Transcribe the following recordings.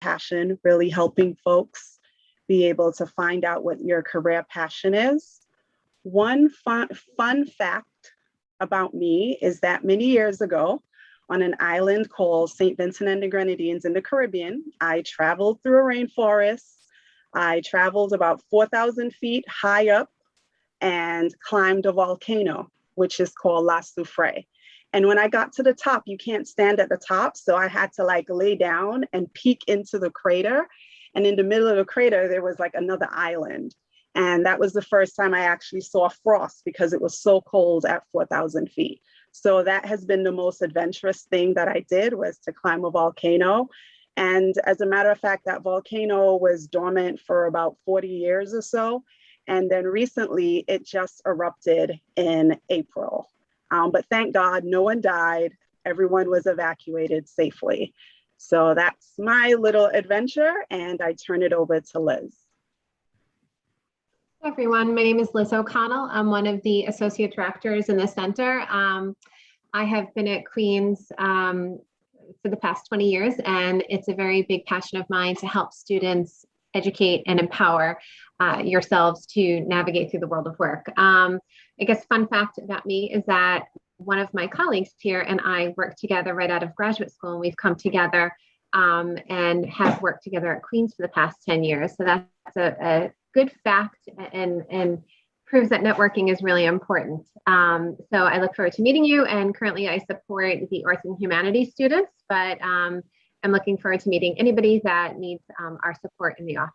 passion, really helping folks be able to find out what your career passion is. One fun fact about me is that many years ago, on an island called St. Vincent and the Grenadines in the Caribbean, I traveled through a rainforest. I traveled about 4,000 feet high up and climbed a volcano, which is called La Soufrière. And when I got to the top, you can't stand at the top. So I had to like lay down and peek into the crater. And in the middle of the crater, there was like another island. And that was the first time I actually saw frost because it was so cold at 4,000 feet. So that has been the most adventurous thing that I did, was to climb a volcano. And as a matter of fact, that volcano was dormant for about 40 years or so. And then recently it just erupted in April. But thank God no one died. Everyone was evacuated safely. So that's my little adventure, and I turn it over to Liz. Hi everyone, my name is Liz OConnell. I'm one of the associate directors in the center. I have been at Queens for the past 20 years, and it's a very big passion of mine to help students educate and empower yourselves to navigate through the world of work. I guess fun fact about me is that one of my colleagues here and I worked together right out of graduate school, and we've come together and have worked together at Queens for the past 10 years. So that's a good fact and proves that networking is really important. So I look forward to meeting you, and currently I support the arts and humanities students, but I'm looking forward to meeting anybody that needs our support in the office.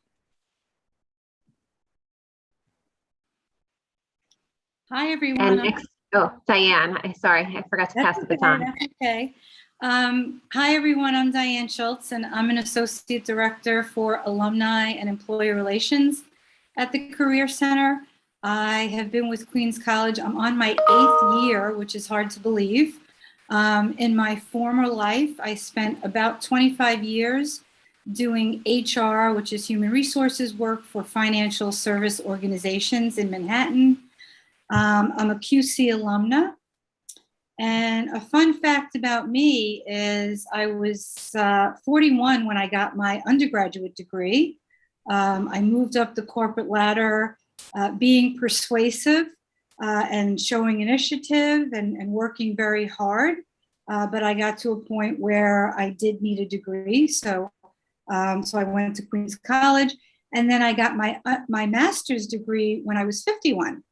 Hi, everyone. And next, Diane, sorry, I forgot to pass the baton. That's okay. Hi, everyone. I'm Diane Schultz, and I'm an associate director for alumni and employee relations at the Career Center. I have been with Queens College. I'm on my 8th year, which is hard to believe. In my former life, I spent about 25 years doing HR, which is human resources work for financial service organizations in Manhattan. I'm a QC alumna. And a fun fact about me is I was 41 when I got my undergraduate degree. I moved up the corporate ladder, being persuasive and showing initiative and working very hard. But I got to a point where I did need a degree. So I went to Queens College, and then I got my master's degree when I was 51,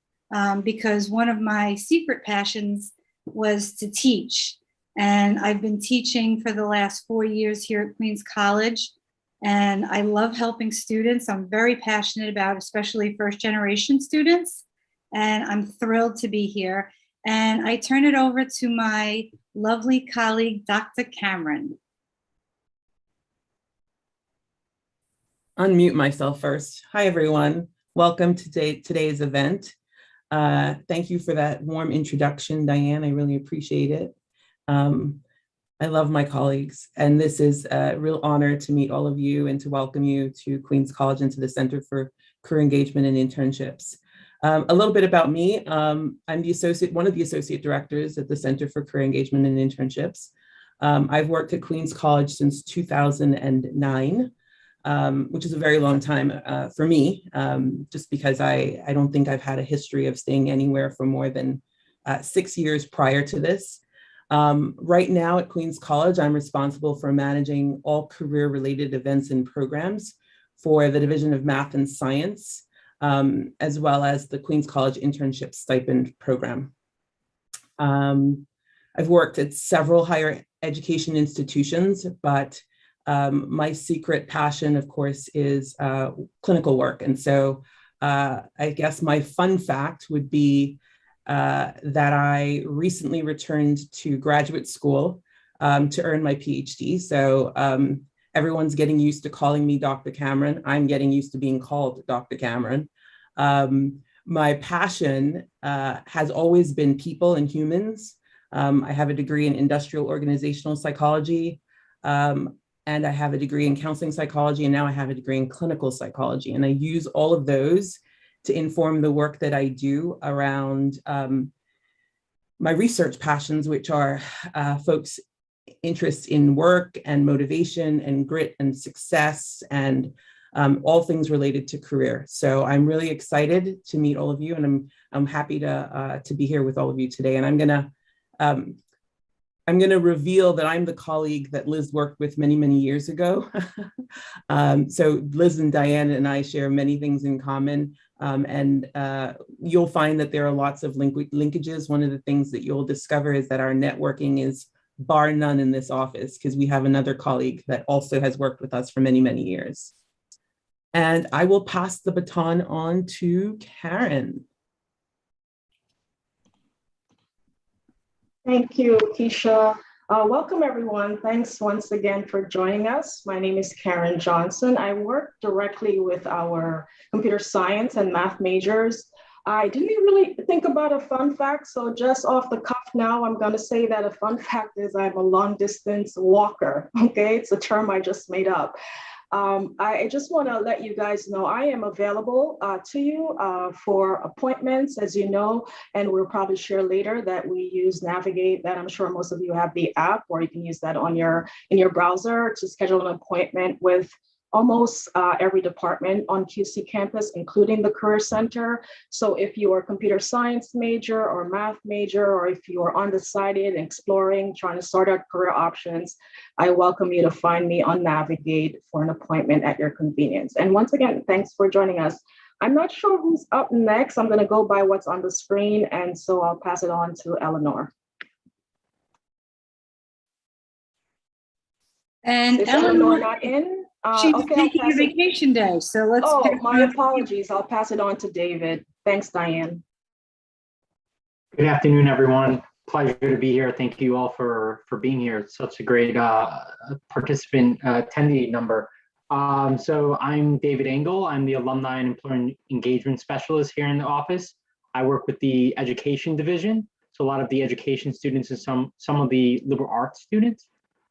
because one of my secret passions was to teach. And I've been teaching for the last 4 years here at Queens College. And I love helping students. I'm very passionate about, especially first generation students. And I'm thrilled to be here. And I turn it over to my lovely colleague, Dr. Cameron. Unmute myself first. Hi, everyone. Welcome to today's event. Thank you for that warm introduction, Diane. I really appreciate it. I love my colleagues, and this is a real honor to meet all of you and to welcome you to Queens College and to the Center for Career Engagement and Internships. A little bit about me. I'm one of the associate directors at the Center for Career Engagement and Internships. I've worked at Queens College since 2009, which is a very long time for me, just because I don't think I've had a history of staying anywhere for more than 6 years prior to this. Right now at Queens College, I'm responsible for managing all career-related events and programs for the Division of Math and Science, as well as the Queens College Internship Stipend Program. I've worked at several higher education institutions, but my secret passion, of course, is clinical work. And so I guess my fun fact would be that I recently returned to graduate school to earn my PhD. So everyone's getting used to calling me Dr. Cameron. I'm getting used to being called Dr. Cameron. My passion has always been people and humans. I have a degree in industrial organizational psychology, and I have a degree in counseling psychology, and now I have a degree in clinical psychology. And I use all of those to inform the work that I do around my research passions, which are folks interest in work and motivation and grit and success and all things related to career. So I'm really excited to meet all of you, and I'm happy to be here with all of you today. And I'm gonna reveal that I'm the colleague that Liz worked with many, many years ago. So Liz and Diane and I share many things in common. And you'll find that there are lots of linkages. One of the things that you'll discover is that our networking is bar none in this office, because we have another colleague that also has worked with us for many, many years. And I will pass the baton on to Karen. Thank you, Keisha. Welcome, everyone. Thanks once again for joining us. My name is Karen Johnson. I work directly with our computer science and math majors. I didn't really think about a fun fact, so just off the cuff now, I'm going to say that a fun fact is I'm a long distance walker. Okay, it's a term I just made up. I just want to let you guys know I am available to you for appointments, as you know, and we'll probably share later that we use Navigate, that I'm sure most of you have the app, or you can use that on in your browser to schedule an appointment with almost every department on QC campus, including the Career Center. So if you are a computer science major or math major, or if you are undecided, exploring, trying to sort out career options, I welcome you to find me on Navigate for an appointment at your convenience. And once again, thanks for joining us. I'm not sure who's up next. I'm gonna go by what's on the screen, and so I'll pass it on to Eleanor. And Is Eleanor not in? She's Okay, taking a vacation day, so let's. Oh, my apologies. I'll pass it on to David. Thanks, Diane. Good afternoon, everyone. Pleasure to be here. Thank you all for being here. It's such a great participant attendee number. So I'm David Engel. I'm the Alumni and Employee Engagement Specialist here in the office. I work with the Education Division, so a lot of the education students and some of the liberal arts students.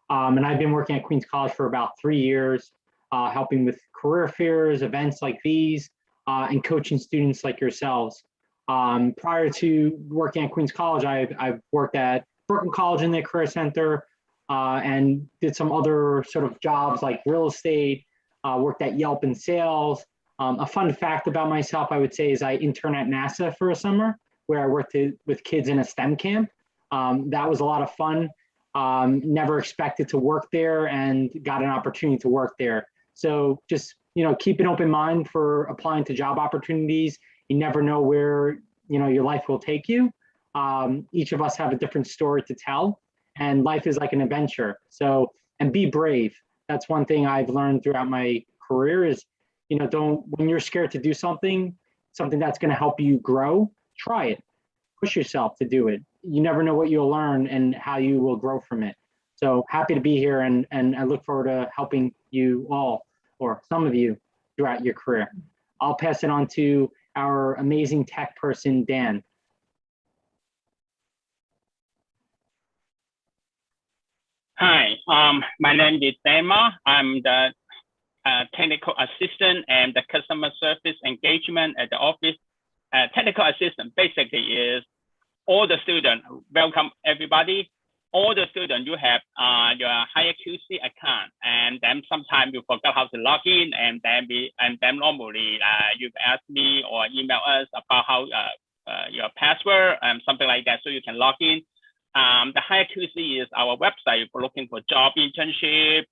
And I've been working at Queens College for about 3 years, helping with career fairs, events like these, and coaching students like yourselves. Prior to working at Queens College, I've worked at Brooklyn College in their Career Center and did some other sort of jobs like real estate, worked at Yelp in sales. A fun fact about myself, I would say, is I interned at NASA for a summer where I worked with kids in a STEM camp. That was a lot of fun. Never expected to work there and got an opportunity to work there. So just, keep an open mind for applying to job opportunities. You never know where, your life will take you. Each of us have a different story to tell, and life is like an adventure. So, and be brave. That's one thing I've learned throughout my career is, when you're scared to do something that's going to help you grow, try it. Push yourself to do it. You never know what you'll learn and how you will grow from it. So happy to be here, and I look forward to helping you all, or some of you, throughout your career. I'll pass it on to our amazing tech person, Dan. Hi, my name is Dema. I'm the technical assistant and the customer service engagement at the office. Technical assistant basically is all the students, welcome everybody. All the students, you have your higher QC account, and then sometimes you forgot how to log in, and then normally you ask me or email us about how your password and something like that, so you can log in. The higher QC is our website for looking for job internship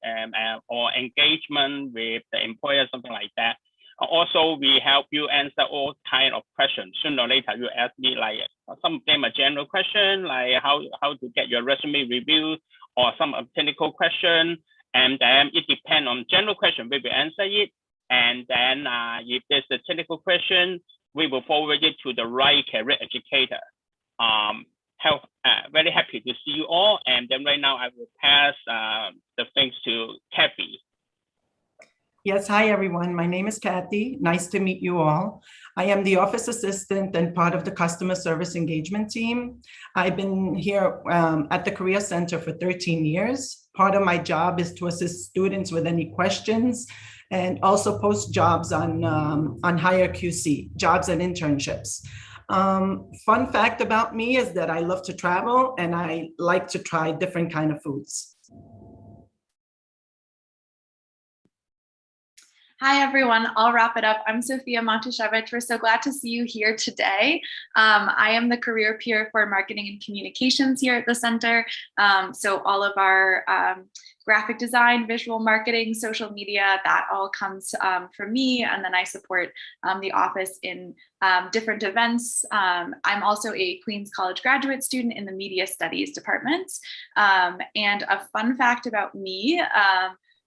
or engagement with the employer, something like that. Also, we help you answer all kind of questions. Sooner or later, you ask me like some of them a general question, like how to get your resume reviewed, or some technical question. And then it depends on general question, we will answer it. And then if there's a technical question, we will forward it to the right career educator. Very happy to see you all. And then right now I will pass the things to Kathy. Yes, hi everyone. My name is Kathy. Nice to meet you all. I am the office assistant and part of the customer service engagement team. I've been here at the Career Center for 13 years. Part of my job is to assist students with any questions and also post jobs on higher QC, jobs and internships. Fun fact about me is that I love to travel and I like to try different kind of foods. Hi, everyone. I'll wrap it up. I'm Sophia Montashevich. We're so glad to see you here today. I am the career peer for marketing and communications here at the center. So all of our graphic design, visual marketing, social media, that all comes from me. And then I support the office in different events. I'm also a Queens College graduate student in the media studies department. And a fun fact about me,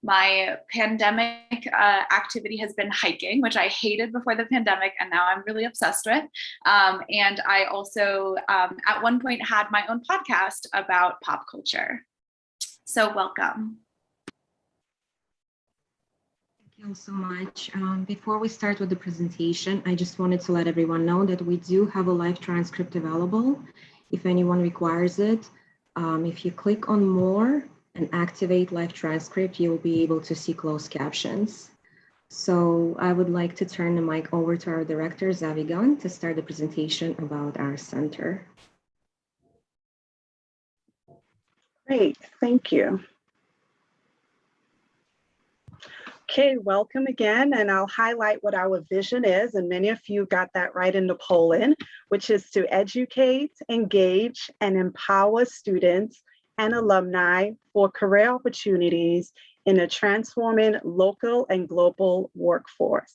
my pandemic activity has been hiking, which I hated before the pandemic, and now I'm really obsessed with. And I also, at one point, had my own podcast about pop culture. So welcome. Thank you all so much. Before we start with the presentation, I just wanted to let everyone know that we do have a live transcript available if anyone requires it. If you click on more and activate live transcript, you'll be able to see closed captions. So I would like to turn the mic over to our director, Zavi Gunn, to start the presentation about our center. Great, thank you. Okay, welcome again, and I'll highlight what our vision is, and many of you got that right in the polling, which is to educate, engage, and empower students and alumni for career opportunities in a transforming local and global workforce.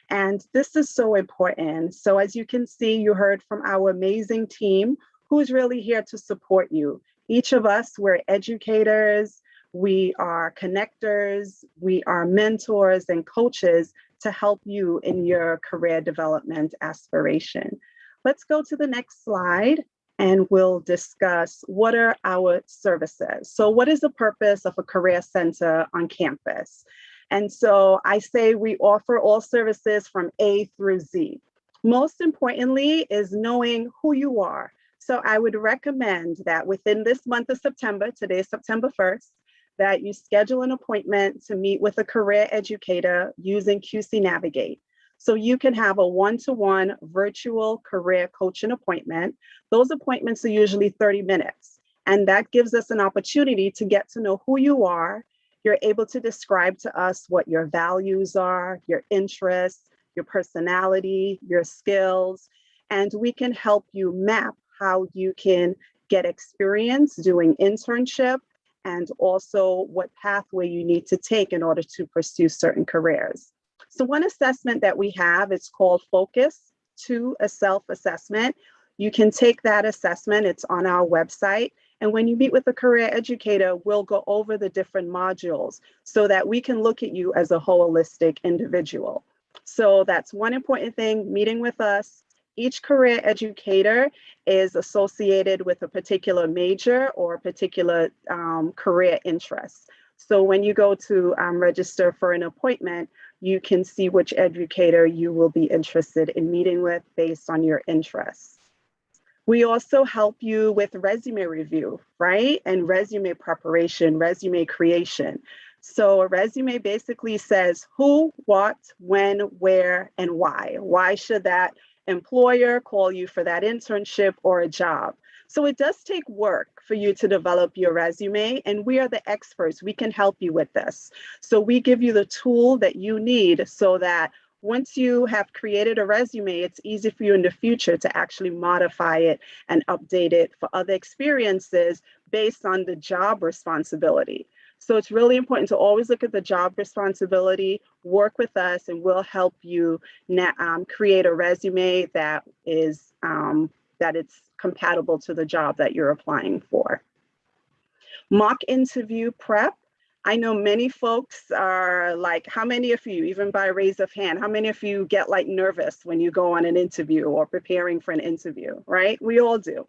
And this is so important. So as you can see, you heard from our amazing team who's really here to support you. Each of us, we're educators, we are connectors, we are mentors and coaches to help you in your career development aspiration. Let's go to the next slide and we'll discuss what are our services. So what is the purpose of a career center on campus? And so I say we offer all services from A through Z. Most importantly is knowing who you are. So I would recommend that within this month of September, today is September 1st, that you schedule an appointment to meet with a career educator using QC Navigate. So you can have a one-to-one virtual career coaching appointment. Those appointments are usually 30 minutes. And that gives us an opportunity to get to know who you are. You're able to describe to us what your values are, your interests, your personality, your skills, and we can help you map how you can get experience doing internship and also what pathway you need to take in order to pursue certain careers. So one assessment that we have is called Focus to a Self-Assessment. You can take that assessment, it's on our website. And when you meet with a career educator, we'll go over the different modules so that we can look at you as a holistic individual. So that's one important thing, meeting with us. Each career educator is associated with a particular major or a particular career interest. So when you go to register for an appointment, you can see which educator you will be interested in meeting with based on your interests. We also help you with resume review, right? And resume preparation, resume creation. So a resume basically says who, what, when, where, and why. Why should that employer call you for that internship or a job? So it does take work for you to develop your resume, and we are the experts. We can help you with this. So we give you the tool that you need so that once you have created a resume, it's easy for you in the future to actually modify it and update it for other experiences based on the job responsibility. So it's really important to always look at the job responsibility, work with us, and we'll help you create a resume that is that it's compatible to the job that you're applying for. Mock interview prep. I know many folks are like, how many of you, even by raise of hand, how many of you get like nervous when you go on an interview or preparing for an interview, right? We all do.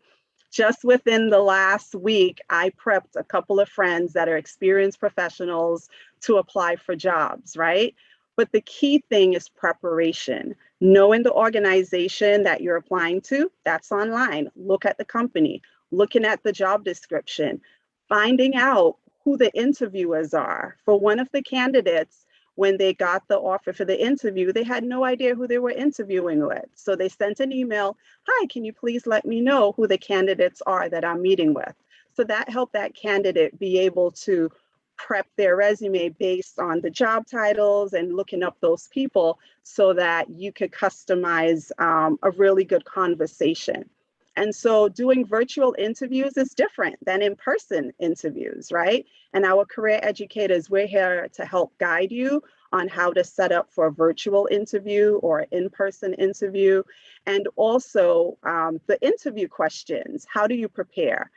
Just within the last week, I prepped a couple of friends that are experienced professionals to apply for jobs, right? But the key thing is preparation. Knowing the organization that you're applying to, that's online. Look at the company, looking at the job description, finding out who the interviewers are. For one of the candidates, when they got the offer for the interview, they had no idea who they were interviewing with. So they sent an email, hi, can you please let me know who the candidates are that I'm meeting with? So that helped that candidate be able to prep their resume based on the job titles and looking up those people so that you could customize a really good conversation. And so doing virtual interviews is different than in-person interviews, right? And our career educators, we're here to help guide you on how to set up for a virtual interview or in-person interview. And also the interview questions, how do you prepare?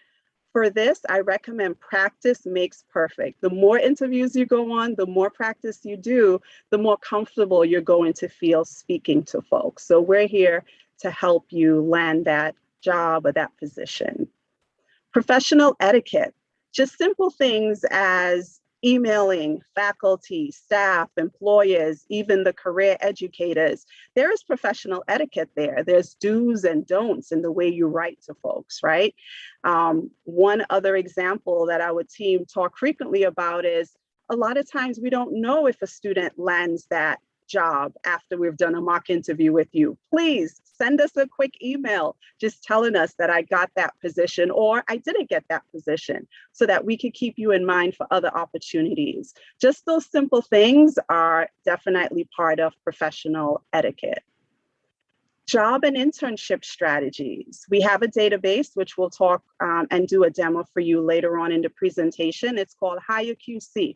For this, I recommend practice makes perfect. The more interviews you go on, the more practice you do, the more comfortable you're going to feel speaking to folks. So we're here to help you land that job or that position. Professional etiquette, just simple things as emailing faculty, staff, employers, even the career educators. There is professional etiquette there. There's do's and don'ts in the way you write to folks, right? One other example that our team talk frequently about is a lot of times we don't know if a student lands that job after we've done a mock interview with you. Please send us a quick email just telling us that I got that position or I didn't get that position so that we can keep you in mind for other opportunities. Just those simple things are definitely part of professional etiquette. Job and internship strategies. We have a database, which we'll talk and do a demo for you later on in the presentation. It's called Hire QC.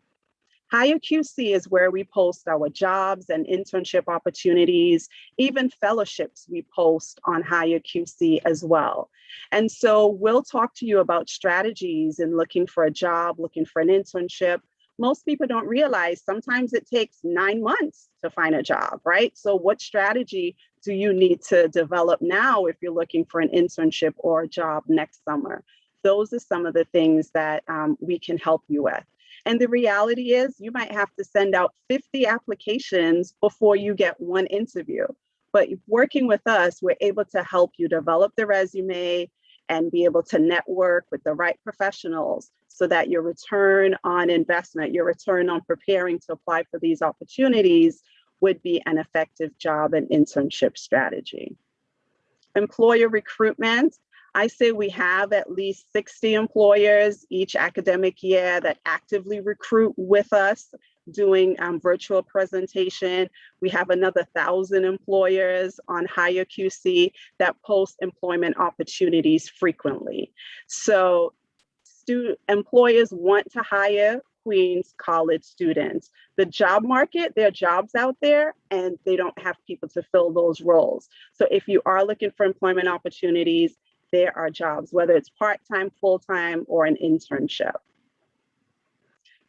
Hire QC is where we post our jobs and internship opportunities, even fellowships we post on Hire QC as well. And so we'll talk to you about strategies in looking for a job, looking for an internship. Most people don't realize sometimes it takes 9 months to find a job, right? So what strategy do you need to develop now if you're looking for an internship or a job next summer? Those are some of the things that we can help you with. And the reality is you might have to send out 50 applications before you get one interview. But working with us, we're able to help you develop the resume and be able to network with the right professionals so that your return on investment, your return on preparing to apply for these opportunities would be an effective job and internship strategy. Employer recruitment. I say we have at least 60 employers each academic year that actively recruit with us doing virtual presentation. We have another 1,000 employers on Hire QC that post employment opportunities frequently. So employers want to hire Queens College students. The job market, there are jobs out there and they don't have people to fill those roles. So if you are looking for employment opportunities, there are jobs, whether it's part-time, full-time, or an internship.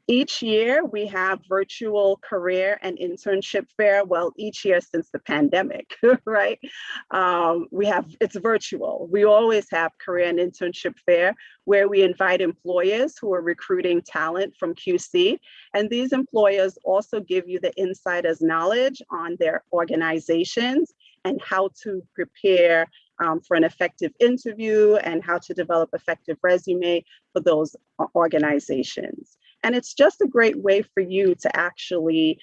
Each year we have virtual career and internship fair. Well, each year since the pandemic, right? It's virtual. We always have career and internship fair where we invite employers who are recruiting talent from QC. And these employers also give you the insider's knowledge on their organizations and how to prepare for an effective interview and how to develop effective resume for those organizations. And it's just a great way for you to actually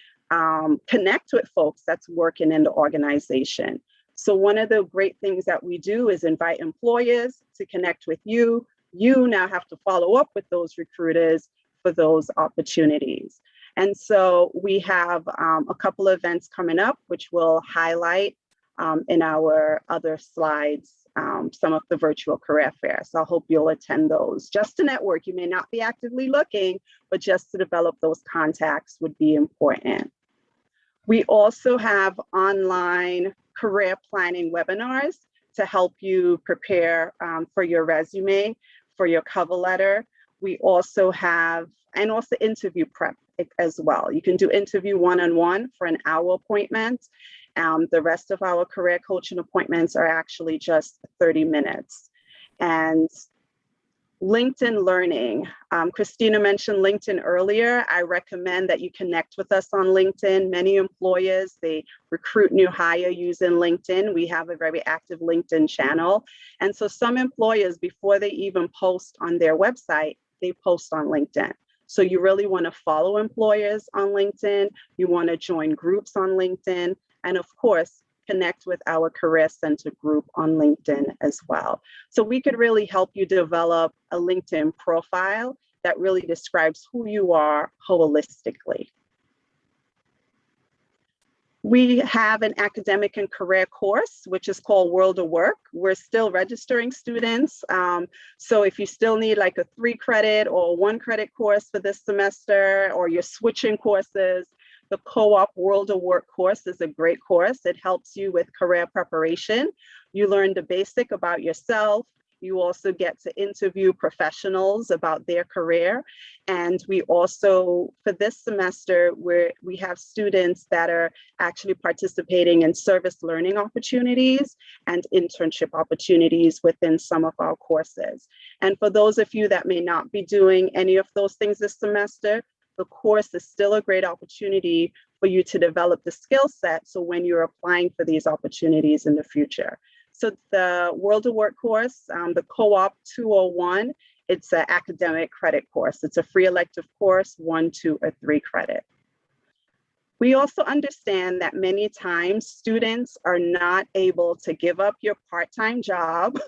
connect with folks that's working in the organization. So one of the great things that we do is invite employers to connect with you. You now have to follow up with those recruiters for those opportunities. And so we have a couple of events coming up, which we'll highlight in our other slides, some of the virtual career fairs. So I hope you'll attend those. Just to network, you may not be actively looking, but just to develop those contacts would be important. We also have online career planning webinars to help you prepare for your resume, for your cover letter. We also have, and also interview prep as well. You can do interview one-on-one for an hour appointment. The rest of our career coaching appointments are actually just 30 minutes. And LinkedIn Learning. Christina mentioned LinkedIn earlier. I recommend that you connect with us on LinkedIn. Many employers, they recruit new hire using LinkedIn. We have a very active LinkedIn channel. And so some employers, before they even post on their website, they post on LinkedIn. So you really want to follow employers on LinkedIn. You want to join groups on LinkedIn. And of course, connect with our Career Center group on LinkedIn as well. So we could really help you develop a LinkedIn profile that really describes who you are holistically. We have an academic and career course, which is called World of Work. We're still registering students. So if you still need like a 3-credit or 1-credit course for this semester, or you're switching courses, the Co-op World of Work course is a great course. It helps you with career preparation. You learn the basic about yourself. You also get to interview professionals about their career. And we also, for this semester, we have students that are actually participating in service learning opportunities and internship opportunities within some of our courses. And for those of you that may not be doing any of those things this semester, the course is still a great opportunity for you to develop the skill set. So when you're applying for these opportunities in the future. So the World of Work course, the Co-op 201, it's an academic credit course. It's a free elective course, 1, 2, or 3 credit. We also understand that many times students are not able to give up your part-time job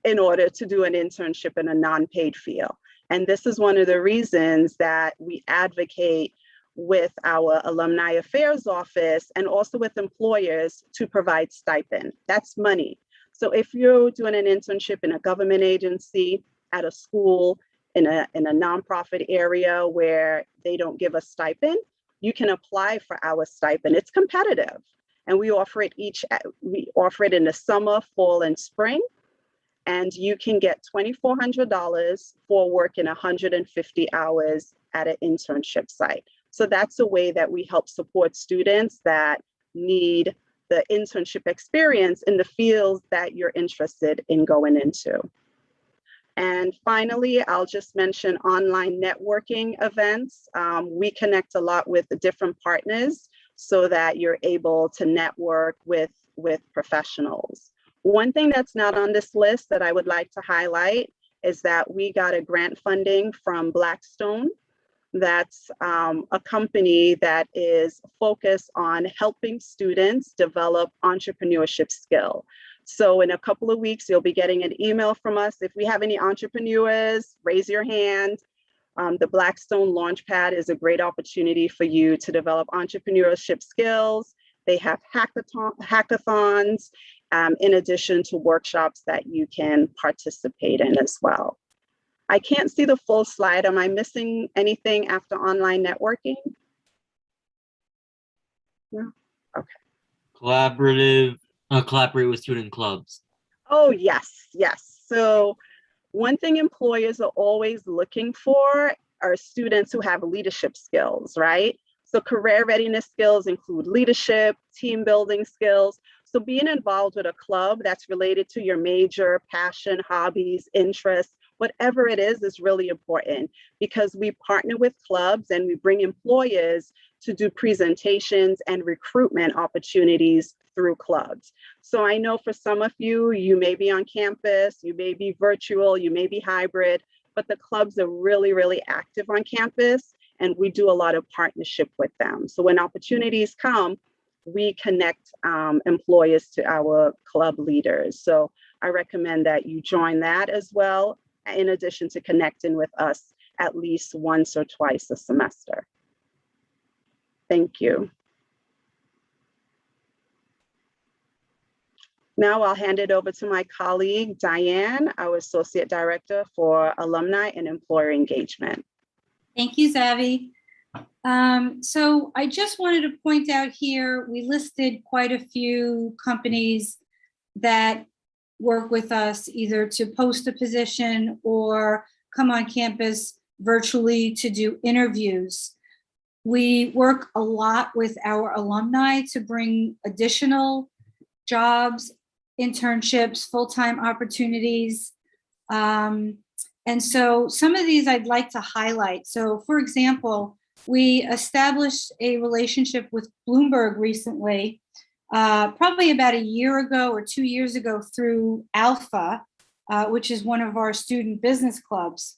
in order to do an internship in a non-paid field. And this is one of the reasons that we advocate with our Alumni Affairs Office and also with employers to provide stipend. That's money. So if you're doing an internship in a government agency, at a school, in a nonprofit area where they don't give a stipend, you can apply for our stipend. It's competitive, and we offer it in the summer, fall, and spring. And you can get $2,400 for working 150 hours at an internship site. So that's a way that we help support students that need the internship experience in the fields that you're interested in going into. And finally, I'll just mention online networking events. We connect a lot with the different partners so that you're able to network with professionals. One thing that's not on this list that I would like to highlight is that we got a grant funding from Blackstone. That's a company that is focused on helping students develop entrepreneurship skill. So in a couple of weeks, you'll be getting an email from us. If we have any entrepreneurs, raise your hand. The Blackstone Launchpad is a great opportunity for you to develop entrepreneurship skills. They have hackathons, in addition to workshops that you can participate in as well. I can't see the full slide. Am I missing anything after online networking? No? Okay. Collaborate with student clubs. Oh, yes, yes. So one thing employers are always looking for are students who have leadership skills, right? So career readiness skills include leadership, team building skills. So being involved with a club that's related to your major, passion, hobbies, interests, whatever it is really important, because we partner with clubs and we bring employers to do presentations and recruitment opportunities through clubs. So I know for some of you, you may be on campus, you may be virtual, you may be hybrid, but the clubs are really, really active on campus, and we do a lot of partnership with them. So when opportunities come, we connect employers to our club leaders. So I recommend that you join that as well, in addition to connecting with us at least once or twice a semester. Thank you. Now I'll hand it over to my colleague, Diane, our Associate Director for Alumni and Employer Engagement. Thank you, Zavi. So I just wanted to point out here, we listed quite a few companies that work with us either to post a position or come on campus virtually to do interviews. We work a lot with our alumni to bring additional jobs, internships, full-time opportunities. And so some of these I'd like to highlight. So for example, we established a relationship with Bloomberg recently, probably about a year ago or 2 years ago through Alpha, which is one of our student business clubs.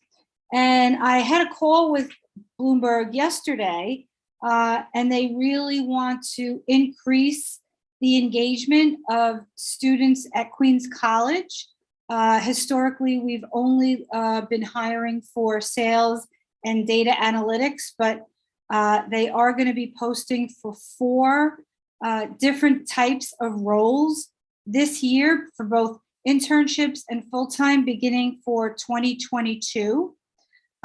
And I had a call with Bloomberg yesterday, and they really want to increase the engagement of students at Queens College. Historically, we've only been hiring for sales and data analytics, but they are going to be posting for 4 different types of roles this year for both internships and full-time beginning for 2022.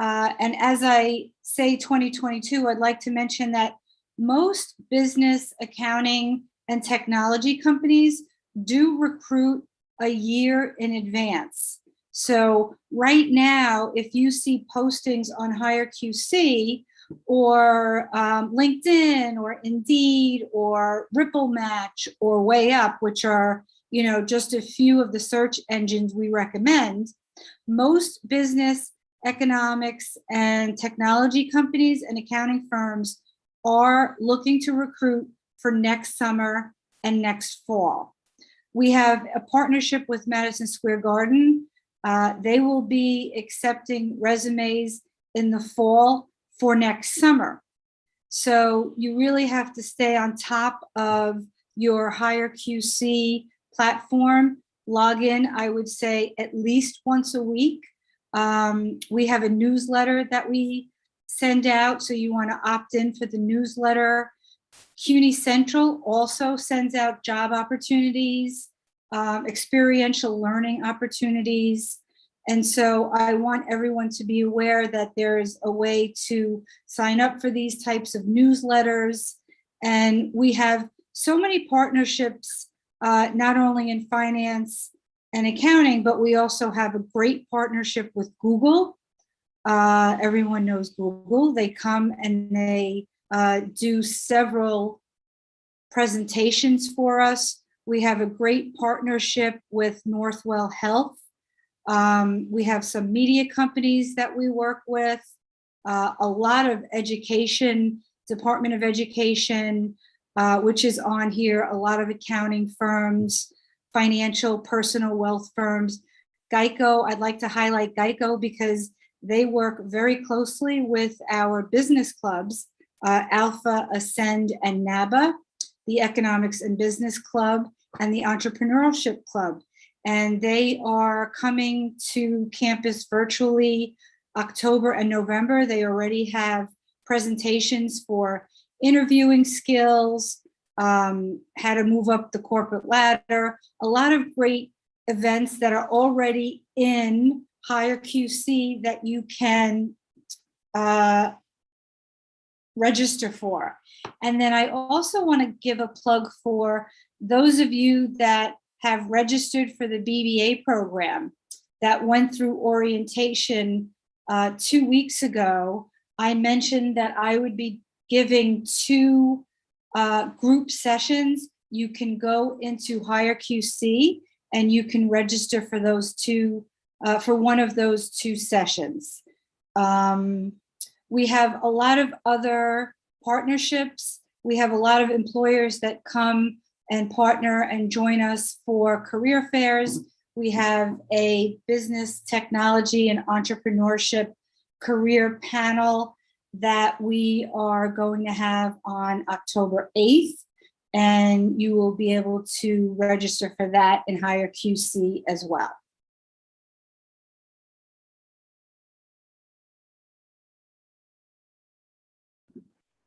And as I say 2022, I'd like to mention that most business, accounting, and technology companies do recruit a year in advance. So right now, if you see postings on HireQC or LinkedIn or Indeed or Ripple Match or Way Up, which are, you know, just a few of the search engines we recommend, most business, economics, and technology companies and accounting firms are looking to recruit for next summer and next fall. We have a partnership with Madison Square Garden. They will be accepting resumes in the fall for next summer. So you really have to stay on top of your HireQC platform. Log in, I would say, at least once a week. We have a newsletter that we send out, so you want to opt in for the newsletter. CUNY Central also sends out job opportunities, experiential learning opportunities. And so I want everyone to be aware that there is a way to sign up for these types of newsletters. And we have so many partnerships, not only in finance and accounting, but we also have a great partnership with Google. Everyone knows Google. They come and they do several presentations for us. We have a great partnership with Northwell Health. We have some media companies that we work with, a lot of education, Department of Education, which is on here, a lot of accounting firms, financial, personal wealth firms. Geico, I'd like to highlight Geico because they work very closely with our business clubs, Alpha, Ascend, and NABA, the Economics and Business Club, and the Entrepreneurship Club. And they are coming to campus virtually October and November. They already have presentations for interviewing skills, how to move up the corporate ladder, a lot of great events that are already in HireQC that you can register for. And then I also want to give a plug for those of you that have registered for the BBA program that went through orientation 2 weeks ago. I mentioned that I would be giving 2 group sessions. You can go into HireQC and you can register for those 2, for one of those 2 sessions. We have a lot of other partnerships. We have a lot of employers that come and partner and join us for career fairs. We have a business, technology, and entrepreneurship career panel that we are going to have on October 8th, and you will be able to register for that in HireQC as well.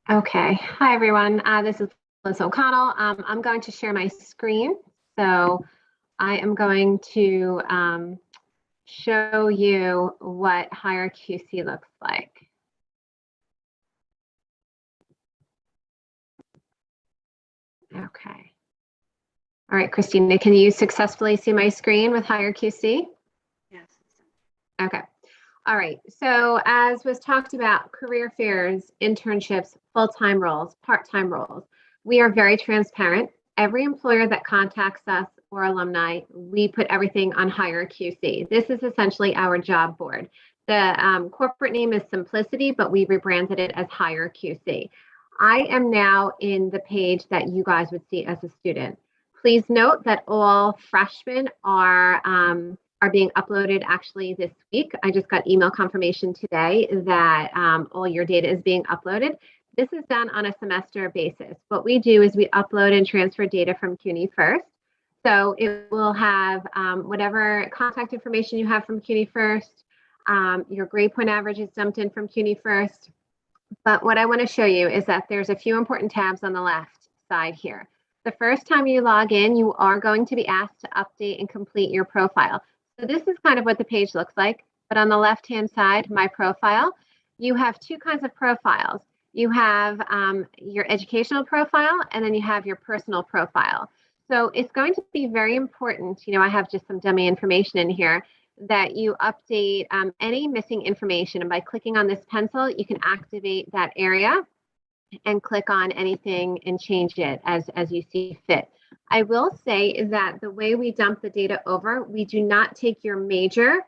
Okay, hi everyone. This is Liz OConnell. I'm going to share my screen. So I am going to show you what HireQC looks like. Okay. All right, Christina, can you successfully see my screen with HireQC? Yes. Okay. All right. So as was talked about, career fairs, internships, full-time roles, part-time roles, we are very transparent. Every employer that contacts us or alumni, we put everything on HireQC. This is essentially our job board. The corporate name is Simplicity, but we rebranded it as HireQC. I am now in the page that you guys would see as a student. Please note that all freshmen are being uploaded actually this week. I just got email confirmation today that all your data is being uploaded. This is done on a semester basis. What we do is we upload and transfer data from CUNY first. So it will have whatever contact information you have from CUNY first, Your grade point average is dumped in from CUNY First. But what I want to show you is that there's a few important tabs on the left side here. The first time you log in, you are going to be asked to update and complete your profile. So this is kind of what the page looks like, but on the left-hand side, my profile, you have two kinds of profiles. You have your educational profile, and then you have your personal profile. So it's going to be very important, I have just some dummy information in here, that you update any missing information. And by clicking on this pencil, you can activate that area and click on anything and change it as you see fit. I will say that the way we dump the data over, we do not take your major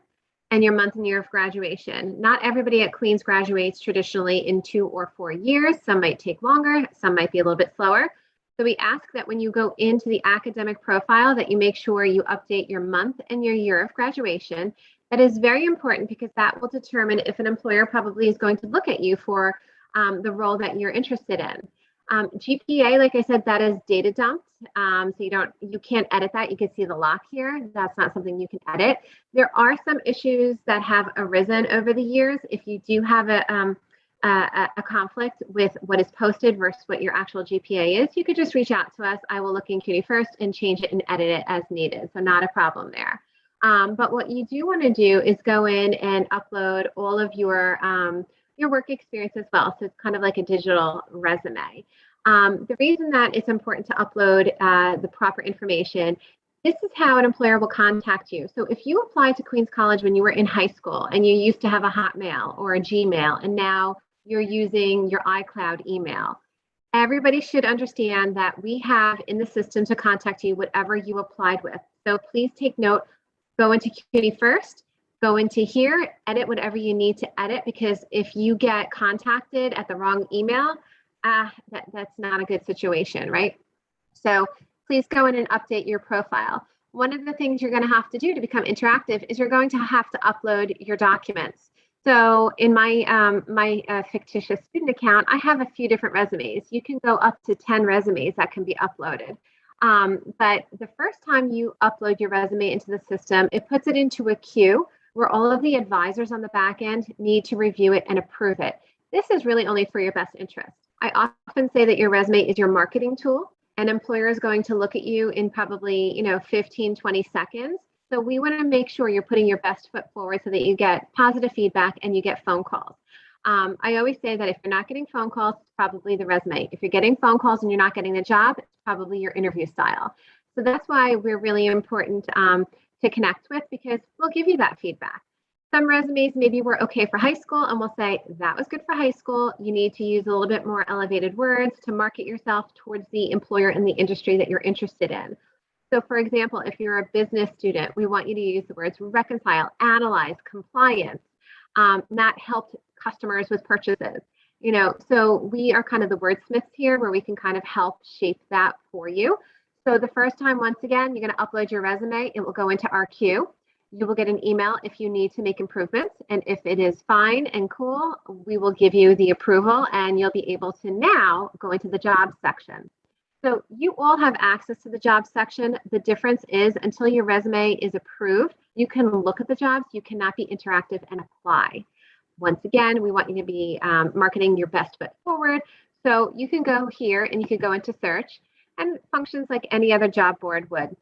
and your month and year of graduation. Not everybody at Queens graduates traditionally in 2 or 4 years. Some might take longer, some might be a little bit slower. So we ask that when you go into the academic profile that you make sure you update your month and your year of graduation. That is very important because that will determine if an employer probably is going to look at you for the role that you're interested in. GPA, like I said, that is data dumped. So you can't edit that. You can see the lock here. That's not something you can edit. There are some issues that have arisen over the years. If you do have a conflict with what is posted versus what your actual GPA is, you could just reach out to us. I will look in CUNY First and change it and edit it as needed. So not a problem there. But what you do want to do is go in and upload all of your work experience as well. So it's kind of like a digital resume. The reason that it's important to upload the proper information, this is how an employer will contact you. So if you applied to Queens College when you were in high school and you used to have a Hotmail or a Gmail, and now you're using your iCloud email, everybody should understand that we have in the system to contact you whatever you applied with. So please take note, go into CUNY First, go into here, edit whatever you need to edit, because if you get contacted at the wrong email, that's not a good situation, right? So please go in and update your profile. One of the things you're going to have to do to become interactive is you're going to have to upload your documents. So in my fictitious student account, I have a few different resumes. You can go up to 10 resumes that can be uploaded. But the first time you upload your resume into the system, it puts it into a queue where all of the advisors on the back end need to review it and approve it. This is really only for your best interest. I often say that your resume is your marketing tool. An employer is going to look at you in probably 15, 20 seconds. So we want to make sure you're putting your best foot forward so that you get positive feedback and you get phone calls. I always say that if you're not getting phone calls, it's probably the resume. If you're getting phone calls and you're not getting the job, it's probably your interview style. So that's why we're really important to connect with, because we'll give you that feedback. Some resumes maybe were okay for high school, and we'll say that was good for high school. You need to use a little bit more elevated words to market yourself towards the employer and the industry that you're interested in. So for example, if you're a business student, we want you to use the words reconcile, analyze, compliance. That helped customers with purchases. So we are kind of the wordsmiths here, where we can kind of help shape that for you. So the first time, once again, you're going to upload your resume. It will go into our queue. You will get an email if you need to make improvements. And if it is fine and cool, we will give you the approval and you'll be able to now go into the jobs section. So you all have access to the jobs section. The difference is until your resume is approved, you can look at the jobs. You cannot be interactive and apply. Once again, we want you to be marketing your best foot forward. So you can go here and you can go into search, and functions like any other job board would.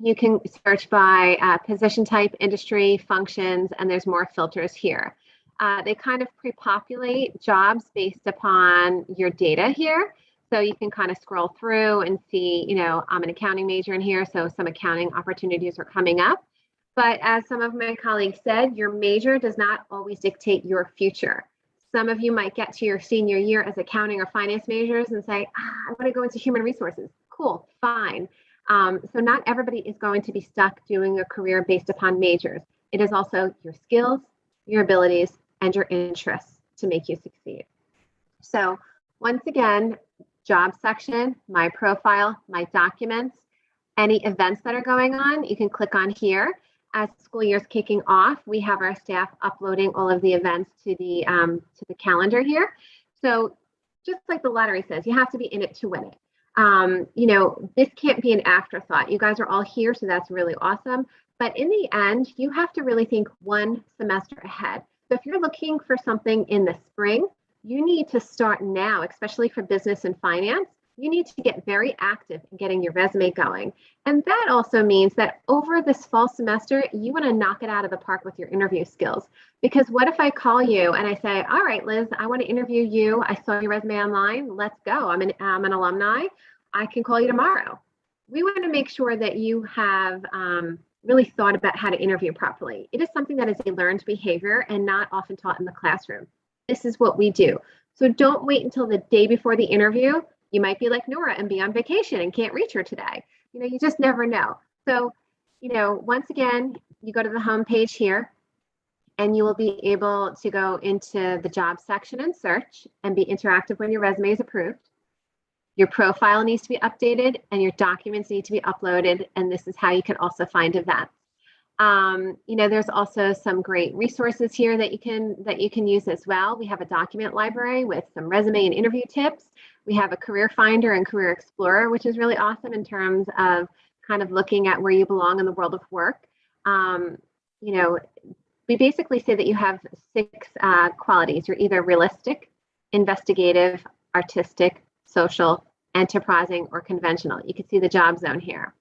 You can search by position type, industry, functions, and there's more filters here. They kind of pre-populate jobs based upon your data here. So you can kind of scroll through and see, I'm an accounting major in here, so some accounting opportunities are coming up. But as some of my colleagues said, your major does not always dictate your future. Some of you might get to your senior year as accounting or finance majors and say, I want to go into human resources. Cool, fine. So not everybody is going to be stuck doing a career based upon majors. It is also your skills, your abilities, and your interests to make you succeed. So once again, job section, my profile, my documents, any events that are going on, you can click on here. As school year is kicking off, we have our staff uploading all of the events to the calendar here. So just like the lottery says, you have to be in it to win it. This can't be an afterthought. You guys are all here, so that's really awesome. But in the end, you have to really think one semester ahead. So if you're looking for something in the spring, you need to start now, especially for business and finance. You need to get very active in getting your resume going. And that also means that over this fall semester, you want to knock it out of the park with your interview skills. Because what if I call you and I say, all right, Liz, I want to interview you. I saw your resume online. Let's go. I'm an alumni. I can call you tomorrow. We want to make sure that you have really thought about how to interview properly. It is something that is a learned behavior and not often taught in the classroom. This is what we do. So don't wait until the day before the interview. You might be like Nora and be on vacation and can't reach her today. You just never know. So, once again, you go to the home page here and you will be able to go into the job section and search and be interactive when your resume is approved. Your profile needs to be updated and your documents need to be uploaded. And this is how you can also find events. There's also some great resources here that you can use as well. We have a document library with some resume and interview tips. We have a career finder and career explorer, which is really awesome in terms of kind of looking at where you belong in the world of work. We basically say that you have 6 qualities. You're either realistic, investigative, artistic, social, enterprising, or conventional. You can see the job zone here.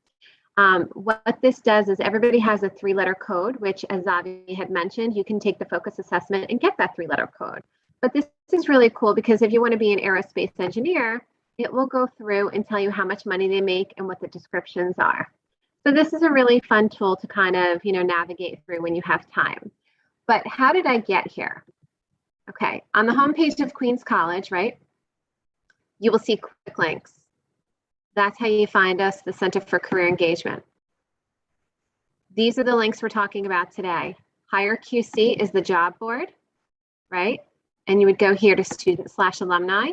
What this does is everybody has a 3-letter code, which, as Zavi had mentioned, you can take the focus assessment and get that 3-letter code. But this is really cool because if you want to be an aerospace engineer, it will go through and tell you how much money they make and what the descriptions are. So this is a really fun tool to kind of, navigate through when you have time. But how did I get here? Okay, on the homepage of Queens College, right, you will see quick links. That's how you find us, the Center for Career Engagement. These are the links we're talking about today. Hire QC is the job board, right? And you would go here to student/alumni.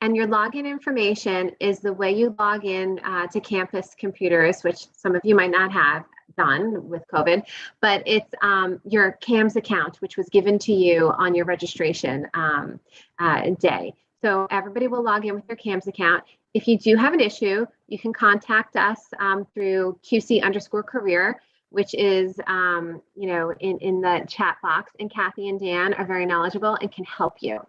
And your login information is the way you log in to campus computers, which some of you might not have done with COVID, but it's your CAMS account, which was given to you on your registration day. So everybody will log in with their CAMS account. If you do have an issue, you can contact us through QC_career, which is, in the chat box. And Kathy and Dan are very knowledgeable and can help you.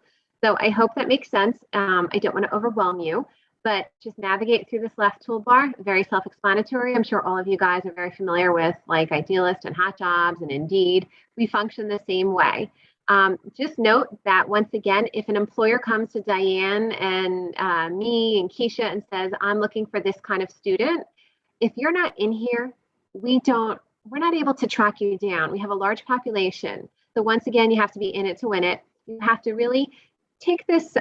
So I hope that makes sense. I don't want to overwhelm you, but just navigate through this left toolbar, very self-explanatory. I'm sure all of you guys are very familiar with like Idealist and Hot Jobs and Indeed. We function the same way. Just note that once again, if an employer comes to Diane and me and Keisha and says, I'm looking for this kind of student, if you're not in here, we're not able to track you down. We have a large population. So once again, you have to be in it to win it. You have to really take this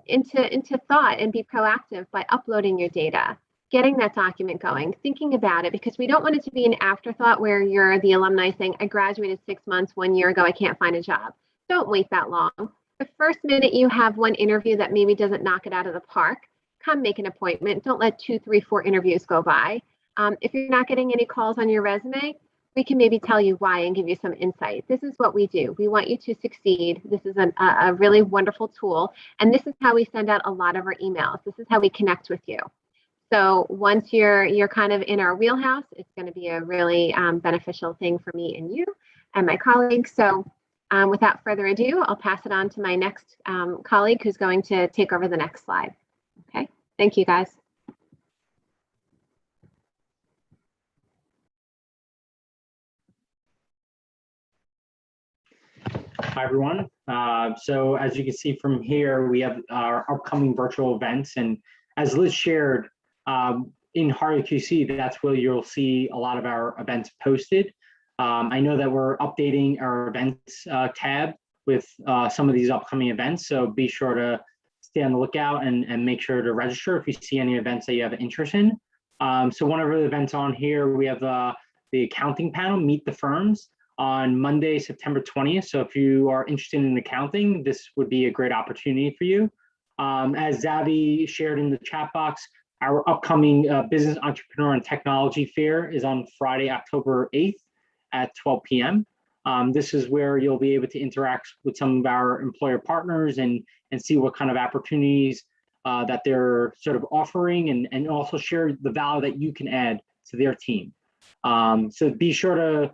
into thought and be proactive by uploading your data, getting that document going, thinking about it, because we don't want it to be an afterthought where you're the alumni saying, I graduated 6 months, 1 year ago, I can't find a job. Don't wait that long. The first minute you have one interview that maybe doesn't knock it out of the park, come make an appointment. Don't let 2, 3, 4 interviews go by. If you're not getting any calls on your resume, we can maybe tell you why and give you some insight. This is what we do. We want you to succeed. This is a really wonderful tool. And this is how we send out a lot of our emails. This is how we connect with you. So once you're kind of in our wheelhouse, it's going to be a really beneficial thing for me and you and my colleagues. So without further ado, I'll pass it on to my next colleague who's going to take over the next slide. Okay, thank you guys. Hi, everyone. So as you can see from here, we have our upcoming virtual events. And as Liz shared, in Hire QC, that's where you'll see a lot of our events posted. I know that we're updating our events tab with some of these upcoming events. So be sure to stay on the lookout and make sure to register if you see any events that you have interest in. So one of the events on here, we have the accounting panel, Meet the Firms, on Monday, September 20th. So if you are interested in accounting, this would be a great opportunity for you. As Zavi shared in the chat box, our upcoming Business Entrepreneur and Technology Fair is on Friday, October 8th at 12 p.m. This is where you'll be able to interact with some of our employer partners and see what kind of opportunities that they're sort of offering and also share the value that you can add to their team. So be sure to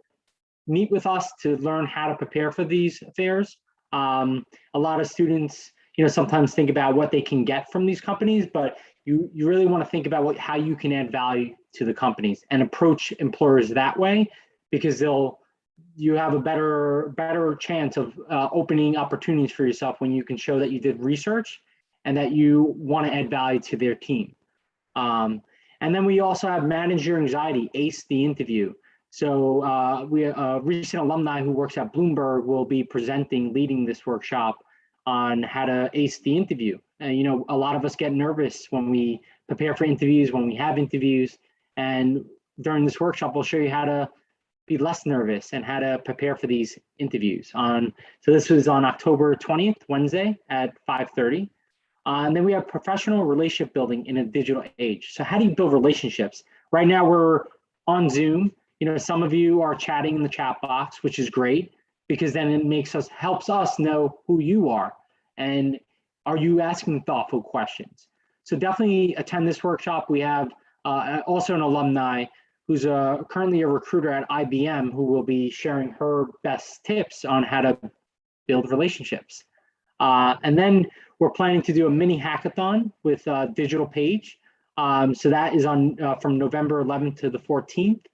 meet with us to learn how to prepare for these fairs. A lot of students, sometimes think about what they can get from these companies, but you really want to think about how you can add value to the companies and approach employers that way, because you have a better chance of opening opportunities for yourself when you can show that you did research and that you want to add value to their team. And then we also have manage your anxiety, ACE the interview. So a recent alumni who works at Bloomberg will be leading this workshop on how to ace the interview. A lot of us get nervous when we prepare for interviews, when we have interviews, and during this workshop, we'll show you how to be less nervous and how to prepare for these interviews. So this was on October 20th, Wednesday at 5:30. And then we have professional relationship building in a digital age. So how do you build relationships? Right now we're on Zoom. Some of you are chatting in the chat box, which is great, because then it helps us know who you are and are you asking thoughtful questions. So definitely attend this workshop. We have also an alumni who's currently a recruiter at IBM who will be sharing her best tips on how to build relationships. And then we're planning to do a mini hackathon with Digital Page. So that is on from November 11th to the 14th.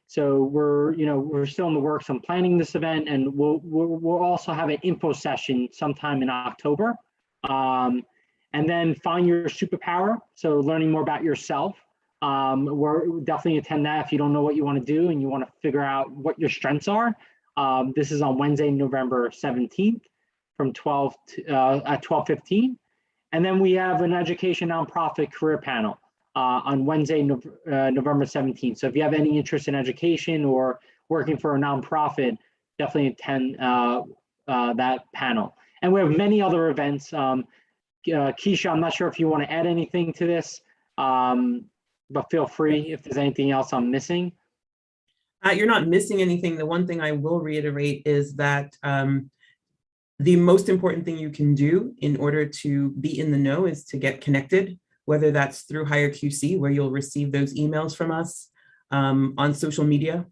So we're still in the works on planning this event, and we'll also have an info session sometime in October. And then find your superpower. So learning more about yourself. We'll definitely attend that if you don't know what you want to do and you want to figure out what your strengths are. This is on Wednesday, November 17th from 12 at 12:15. And then we have an education nonprofit career panel on Wednesday, November 17th. So if you have any interest in education or working for a nonprofit, definitely attend that panel. And we have many other events. Keisha, I'm not sure if you want to add anything to this, but feel free if there's anything else I'm missing. You're not missing anything. The one thing I will reiterate is that the most important thing you can do in order to be in the know is to get connected, whether that's through HireQC, where you'll receive those emails from us, on social media.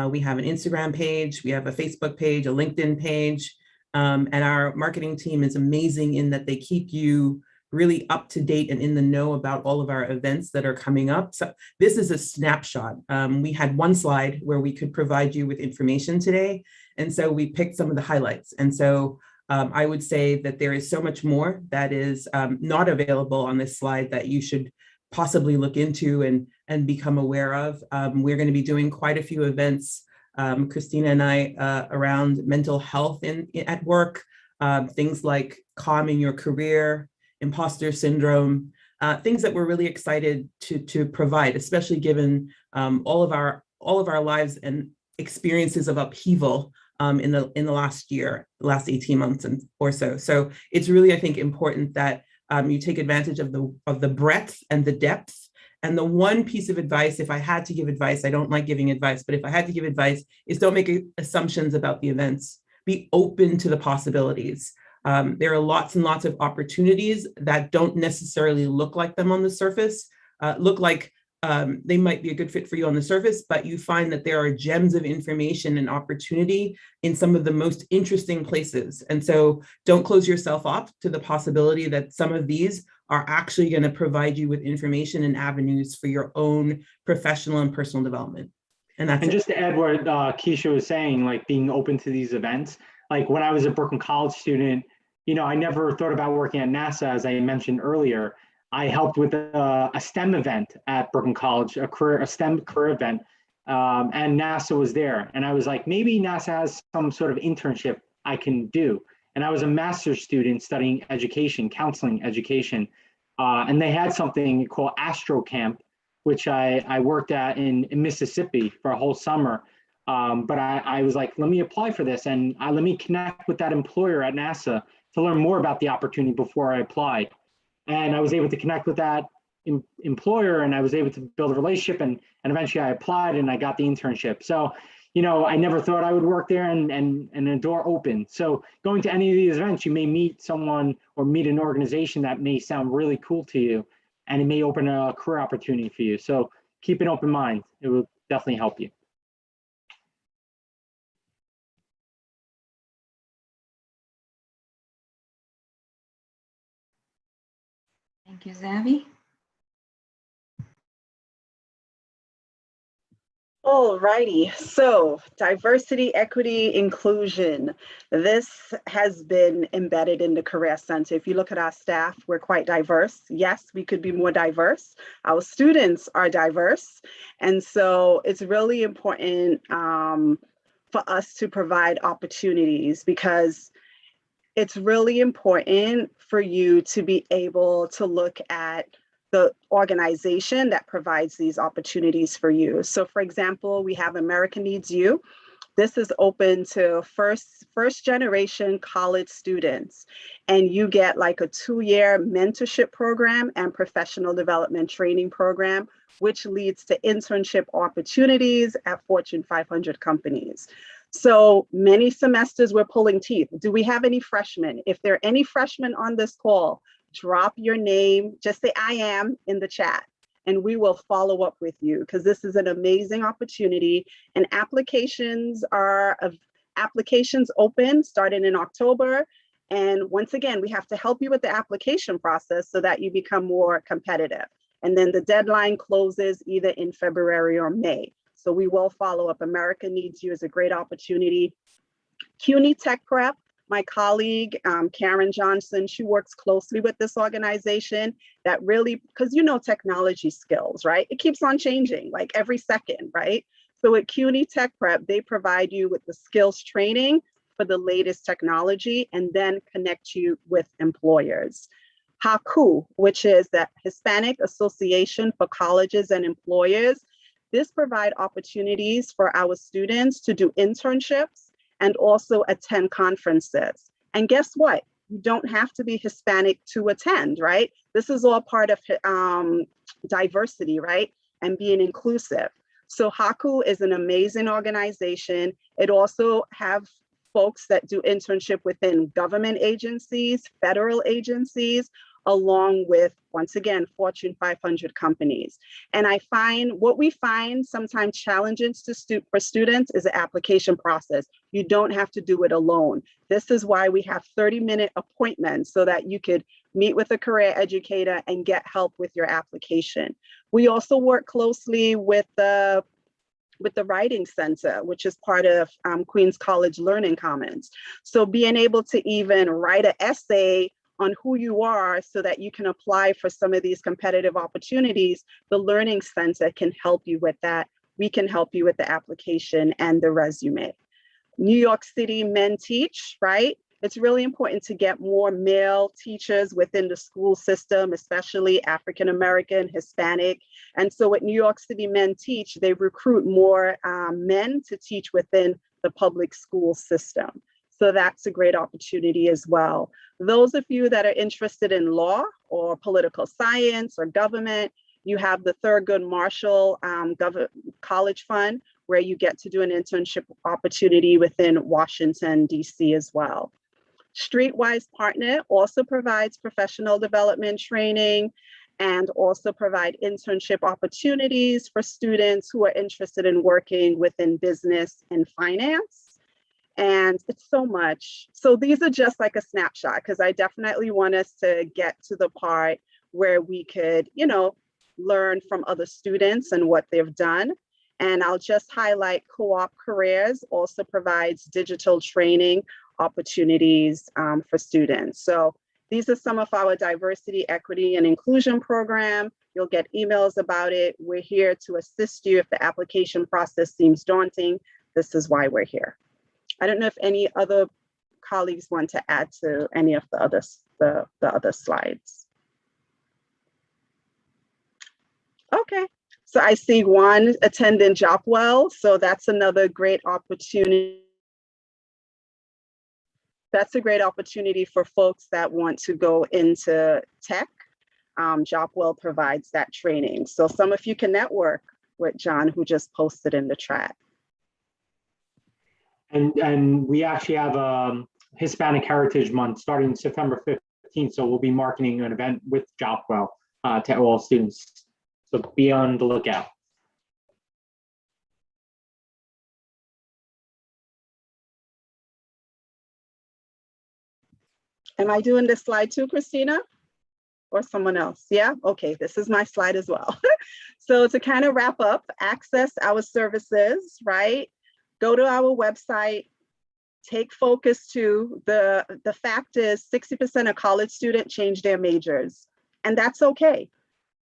We have an Instagram page, we have a Facebook page, a LinkedIn page, and our marketing team is amazing in that they keep you really up to date and in the know about all of our events that are coming up. So this is a snapshot. We had one slide where we could provide you with information today. And so we picked some of the highlights. And so I would say that there is so much more that is not available on this slide that you should possibly look into and become aware of. We're going to be doing quite a few events, Christina and I, around mental health at work, things like calm in your career, imposter syndrome, things that we're really excited to provide, especially given all of our lives and experiences of upheaval in the last 18 months or so. So it's really, I think, important that you take advantage of the breadth and the depth. And the one piece of advice, if I had to give advice, I don't like giving advice, but if I had to give advice, is don't make assumptions about the events. Be open to the possibilities. There are lots and lots of opportunities that don't necessarily look like them on the surface, look like they might be a good fit for you on the surface, but you find that there are gems of information and opportunity in some of the most interesting places. And so don't close yourself off to the possibility that some of these are actually going to provide you with information and avenues for your own professional and personal development. And just to add what Keisha was saying, like being open to these events, like when I was a Brooklyn College student, I never thought about working at NASA, as I mentioned earlier. I helped with a STEM event at Brooklyn College, a STEM career event, and NASA was there. And I was like, maybe NASA has some sort of internship I can do. And I was a master's student studying education, counseling education. And they had something called Astro Camp, which I worked at in Mississippi for a whole summer. But I was like, let me apply for this and let me connect with that employer at NASA to learn more about the opportunity before I applied. And I was able to connect with that employer, and I was able to build a relationship, and eventually I applied and I got the internship. So, I never thought I would work there, and a door opened. So going to any of these events, you may meet someone or meet an organization that may sound really cool to you, and it may open a career opportunity for you. So keep an open mind. It will definitely help you. Thank you, Zavi. All righty, so diversity, equity, inclusion. This has been embedded in the Career Center. If you look at our staff, we're quite diverse. Yes, we could be more diverse. Our students are diverse. And so it's really important for us to provide opportunities, because it's really important for you to be able to look at the organization that provides these opportunities for you. So for example, we have America Needs You. This is open to first generation college students, and you get like a 2-year mentorship program and professional development training program, which leads to internship opportunities at Fortune 500 companies. So many semesters we're pulling teeth. Do we have any freshmen? If there are any freshmen on this call, drop your name, just say I am in the chat, and we will follow up with you, because this is an amazing opportunity. And applications open starting in October. And once again, we have to help you with the application process so that you become more competitive. And then the deadline closes either in February or May. So we will follow up. America Needs You is a great opportunity. CUNY Tech Prep. My colleague, Karen Johnson, she works closely with this organization that really, because you know technology skills, right? It keeps on changing like every second, right? So at CUNY Tech Prep, they provide you with the skills training for the latest technology and then connect you with employers. HACU, which is the Hispanic Association for Colleges and Employers. This provides opportunities for our students to do internships and also attend conferences. And guess what? You don't have to be Hispanic to attend, right? This is all part of diversity, right? And being inclusive. So HACU is an amazing organization. It also have folks that do internship within government agencies, federal agencies, along with, once again, Fortune 500 companies. And what we find sometimes challenging for students is the application process. You don't have to do it alone. This is why we have 30-minute appointments so that you could meet with a career educator and get help with your application. We also work closely with the Writing Center, which is part of Queens College Learning Commons. So being able to even write an essay on who you are so that you can apply for some of these competitive opportunities, the Learning Center can help you with that. We can help you with the application and the resume. New York City Men Teach, right? It's really important to get more male teachers within the school system, especially African-American, Hispanic. And so at New York City Men Teach, they recruit more men to teach within the public school system. So that's a great opportunity as well. Those of you that are interested in law or political science or government, you have the Thurgood Marshall College Fund, where you get to do an internship opportunity within Washington, DC as well. Streetwise Partner also provides professional development training and also provide internship opportunities for students who are interested in working within business and finance. And it's so much. So these are just like a snapshot, because I definitely want us to get to the part where we could, learn from other students and what they've done. And I'll just highlight Co-op Careers also provides digital training opportunities for students. So these are some of our diversity, equity, and inclusion program. You'll get emails about it. We're here to assist you if the application process seems daunting. This is why we're here. I don't know if any other colleagues want to add to any of the other slides. Okay, so I see one attending Jobwell, so that's another great opportunity. That's a great opportunity for folks that want to go into tech. Jobwell provides that training. So some of you can network with John, who just posted in the chat. And we actually have Hispanic Heritage Month starting September 15th. So we'll be marketing an event with Jobwell to all students. So be on the lookout. Am I doing this slide too, Christina? Or someone else? Yeah, okay, this is my slide as well. So to kind of wrap up, access our services, right? Go to our website, take focus to the fact is 60% of college students change their majors, and that's okay.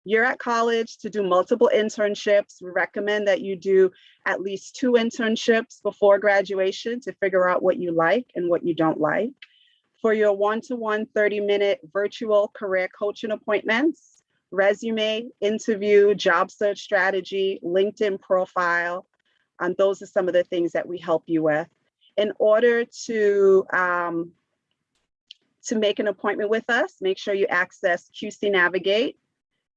You're at college to do multiple internships. We recommend that you do at least 2 internships before graduation to figure out what you like and what you don't like. For your one-to-one 30-minute virtual career coaching appointments, resume, interview, job search strategy, LinkedIn profile, those are some of the things that we help you with. In order to make an appointment with us, make sure you access QC Navigate.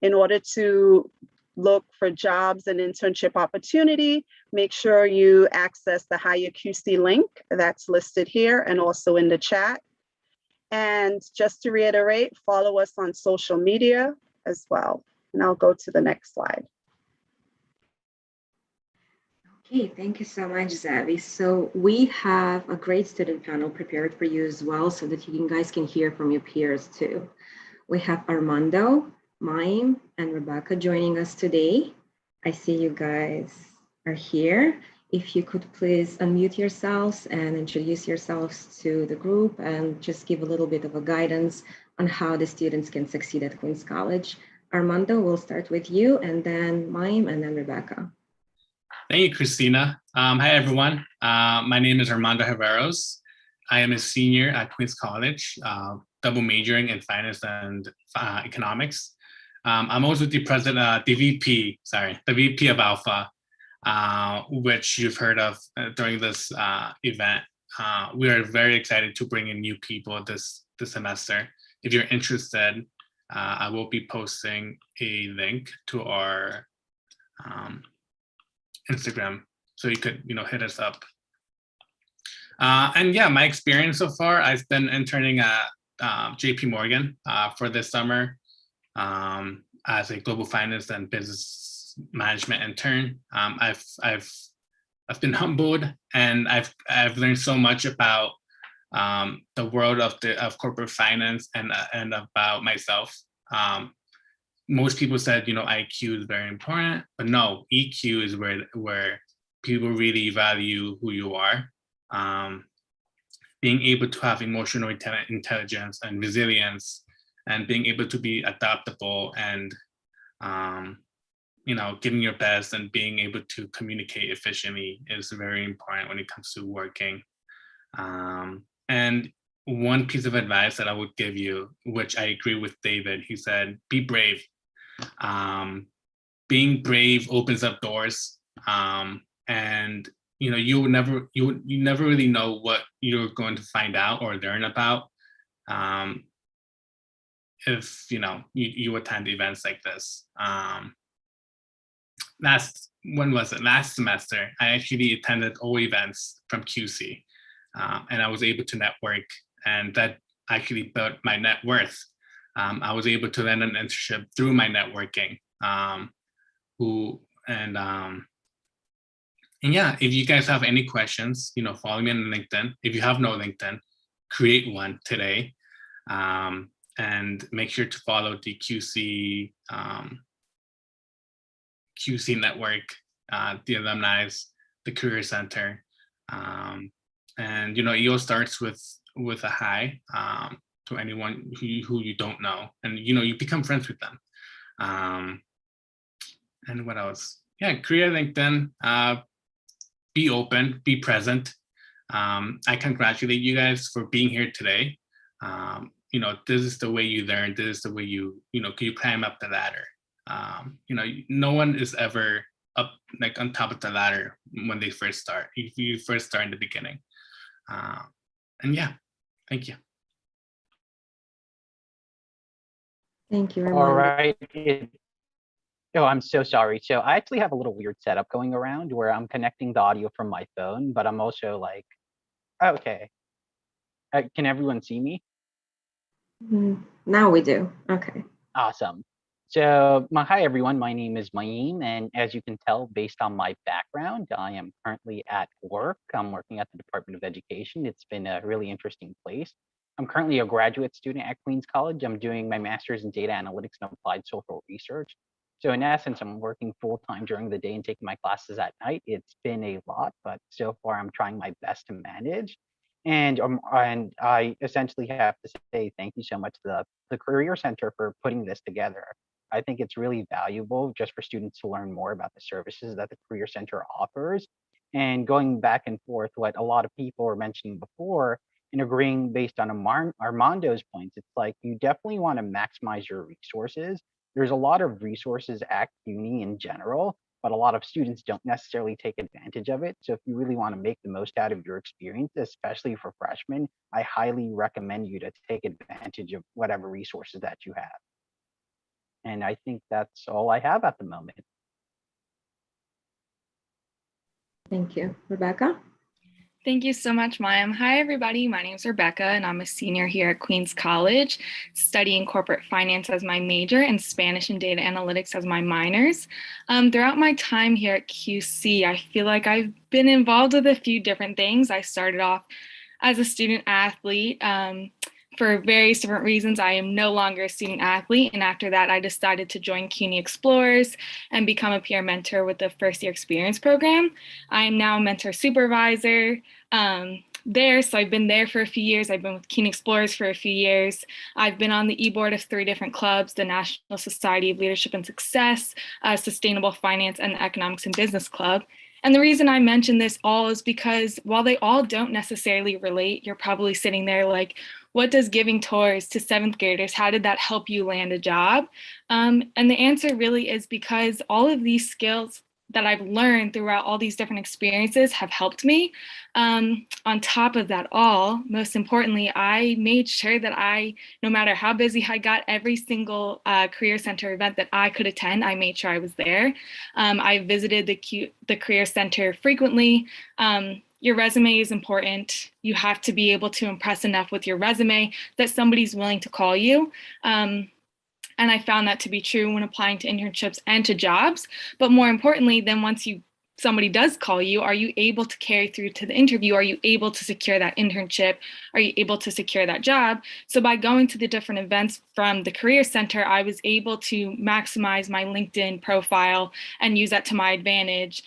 In order to look for jobs and internship opportunity, make sure you access the Hire QC link that's listed here and also in the chat. And just to reiterate, follow us on social media as well. And I'll go to the next slide. Okay, thank you so much, Zavi. So we have a great student panel prepared for you as well, so that you guys can hear from your peers too. We have Armando, Maim, and Rebecca joining us today. I see you guys are here. If you could please unmute yourselves and introduce yourselves to the group and just give a little bit of a guidance on how the students can succeed at Queens College. Armando, we'll start with you, and then Maim, and then Rebecca. Thank you, Christina. Hi, everyone. My name is Armando Herreros. I am a senior at Queens College, double majoring in finance and economics. I'm also the VP of Alpha, which you've heard of during this event. We are very excited to bring in new people this semester. If you're interested, I will be posting a link to our Instagram, so you could hit us up. And yeah, my experience so far, I've been interning at JP Morgan for this summer as a global finance and business management intern. I've been humbled, and I've learned so much about the world of corporate finance and about myself. Most people said, IQ is very important, but no, EQ is where people really value who you are. Being able to have emotional intelligence and resilience, and being able to be adaptable and, giving your best and being able to communicate efficiently is very important when it comes to working. And one piece of advice that I would give you, which I agree with David, he said, be brave. Being brave opens up doors, and you never really know what you're going to find out or learn about if you attend events like this. Last semester, I actually attended all events from QC, and I was able to network, and that actually built my net worth. I was able to land an internship through my networking. And yeah, if you guys have any questions, follow me on LinkedIn. If you have no LinkedIn, create one today, and make sure to follow the QC network, the alumni, the career center, and it all starts with a hi to anyone who you don't know, and you become friends with them. And what else? Yeah, create LinkedIn. Be open, be present. I congratulate you guys for being here today. This is the way you learn. This is the way you climb up the ladder. No one is ever up on top of the ladder when they first start. You first start in the beginning. And yeah, thank you. Thank you, All right. Oh, I'm so sorry. So I actually have a little weird setup going around where I'm connecting the audio from my phone, but I'm also like, okay. Can everyone see me? Now we do. Okay. Awesome. So hi, everyone. My name is Maim, and as you can tell, based on my background, I am currently at work. I'm working at the Department of Education. It's been a really interesting place. I'm currently a graduate student at Queens College. I'm doing my master's in data analytics and applied social research. So in essence, I'm working full-time during the day and taking my classes at night. It's been a lot, but so far I'm trying my best to manage. And I essentially have to say thank you so much to the Career Center for putting this together. I think it's really valuable just for students to learn more about the services that the Career Center offers. And going back and forth, what a lot of people were mentioning before, and agreeing based on Armando's points, it's like you definitely want to maximize your resources. There's a lot of resources at CUNY in general, but a lot of students don't necessarily take advantage of it. So if you really want to make the most out of your experience, especially for freshmen, I highly recommend you to take advantage of whatever resources that you have. And I think that's all I have at the moment. Thank you. Rebecca? Thank you so much, Mayim. Hi, everybody. My name is Rebecca, and I'm a senior here at Queens College, studying corporate finance as my major and Spanish and data analytics as my minors. Throughout my time here at QC, I feel like I've been involved with a few different things. I started off as a student athlete. For various different reasons, I am no longer a student athlete. And after that, I decided to join CUNY Explorers and become a peer mentor with the first year experience program. I am now a mentor supervisor there. So I've been there for a few years. I've been with CUNY Explorers for a few years. I've been on the e-board of 3 different clubs, the National Society of Leadership and Success, Sustainable Finance, and the Economics and Business Club. And the reason I mention this all is because while they all don't necessarily relate, you're probably sitting there like, what does giving tours to 7th graders, how did that help you land a job? And the answer really is because all of these skills that I've learned throughout all these different experiences have helped me. On top of that all, most importantly, I made sure that no matter how busy I got, every single Career Center event that I could attend, I made sure I was there. I visited the Career Center frequently. Your resume is important. You have to be able to impress enough with your resume that somebody's willing to call you. And I found that to be true when applying to internships and to jobs. But more importantly, then once somebody does call you, are you able to carry through to the interview? Are you able to secure that internship? Are you able to secure that job? So by going to the different events from the Career Center, I was able to maximize my LinkedIn profile and use that to my advantage,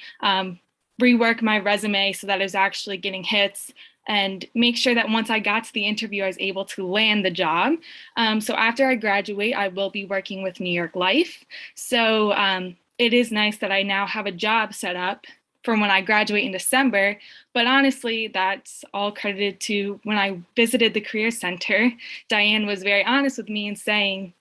rework my resume so that I was actually getting hits, and make sure that once I got to the interview, I was able to land the job. So after I graduate, I will be working with New York Life. So it is nice that I now have a job set up from when I graduate in December, but honestly, that's all credited to when I visited the Career Center. Diane was very honest with me in saying,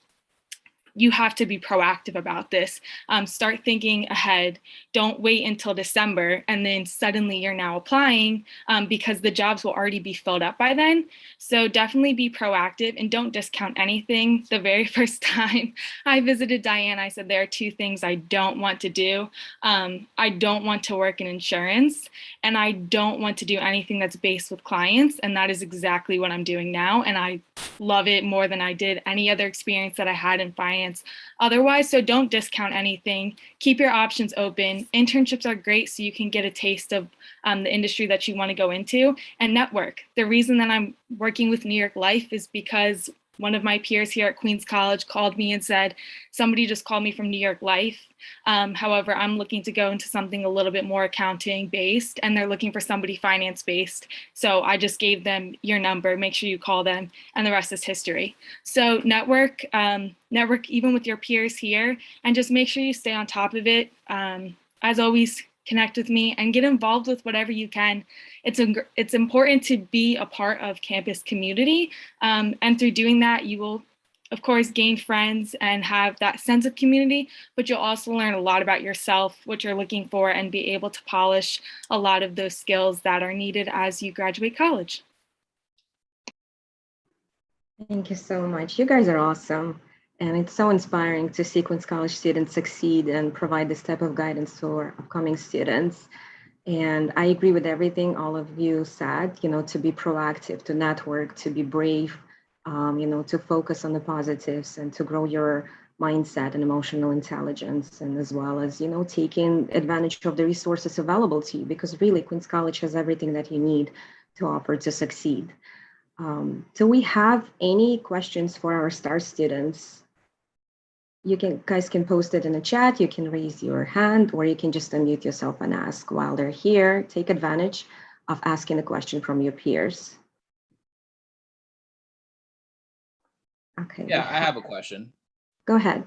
you have to be proactive about this. Start thinking ahead. Don't wait until December and then suddenly you're now applying because the jobs will already be filled up by then. So definitely be proactive and don't discount anything. The very first time I visited Diane, I said, there are 2 things I don't want to do. I don't want to work in insurance, and I don't want to do anything that's based with clients. And that is exactly what I'm doing now. And I love it more than I did any other experience that I had in finance otherwise. So don't discount anything. Keep your options open. Internships are great so you can get a taste of the industry that you want to go into, and network. The reason that I'm working with New York Life is because one of my peers here at Queens College called me and said, somebody just called me from New York Life. However, I'm looking to go into something a little bit more accounting based, and they're looking for somebody finance based. So I just gave them your number, make sure you call them, and the rest is history. So network even with your peers here, and just make sure you stay on top of it. As always, connect with me and get involved with whatever you can. It's important to be a part of campus community. And through doing that, you will, of course, gain friends and have that sense of community, but you'll also learn a lot about yourself, what you're looking for, and be able to polish a lot of those skills that are needed as you graduate college. Thank you so much. You guys are awesome. And it's so inspiring to see Queens College students succeed and provide this type of guidance to our upcoming students. And I agree with everything all of you said, to be proactive, to network, to be brave, to focus on the positives and to grow your mindset and emotional intelligence, and as well as, taking advantage of the resources available to you, because really Queens College has everything that you need to offer to succeed. Do we have any questions for our STAR students? You guys can post it in the chat, you can raise your hand, or you can just unmute yourself and ask while they're here. Take advantage of asking a question from your peers. Okay. Yeah, I have a question. Go ahead.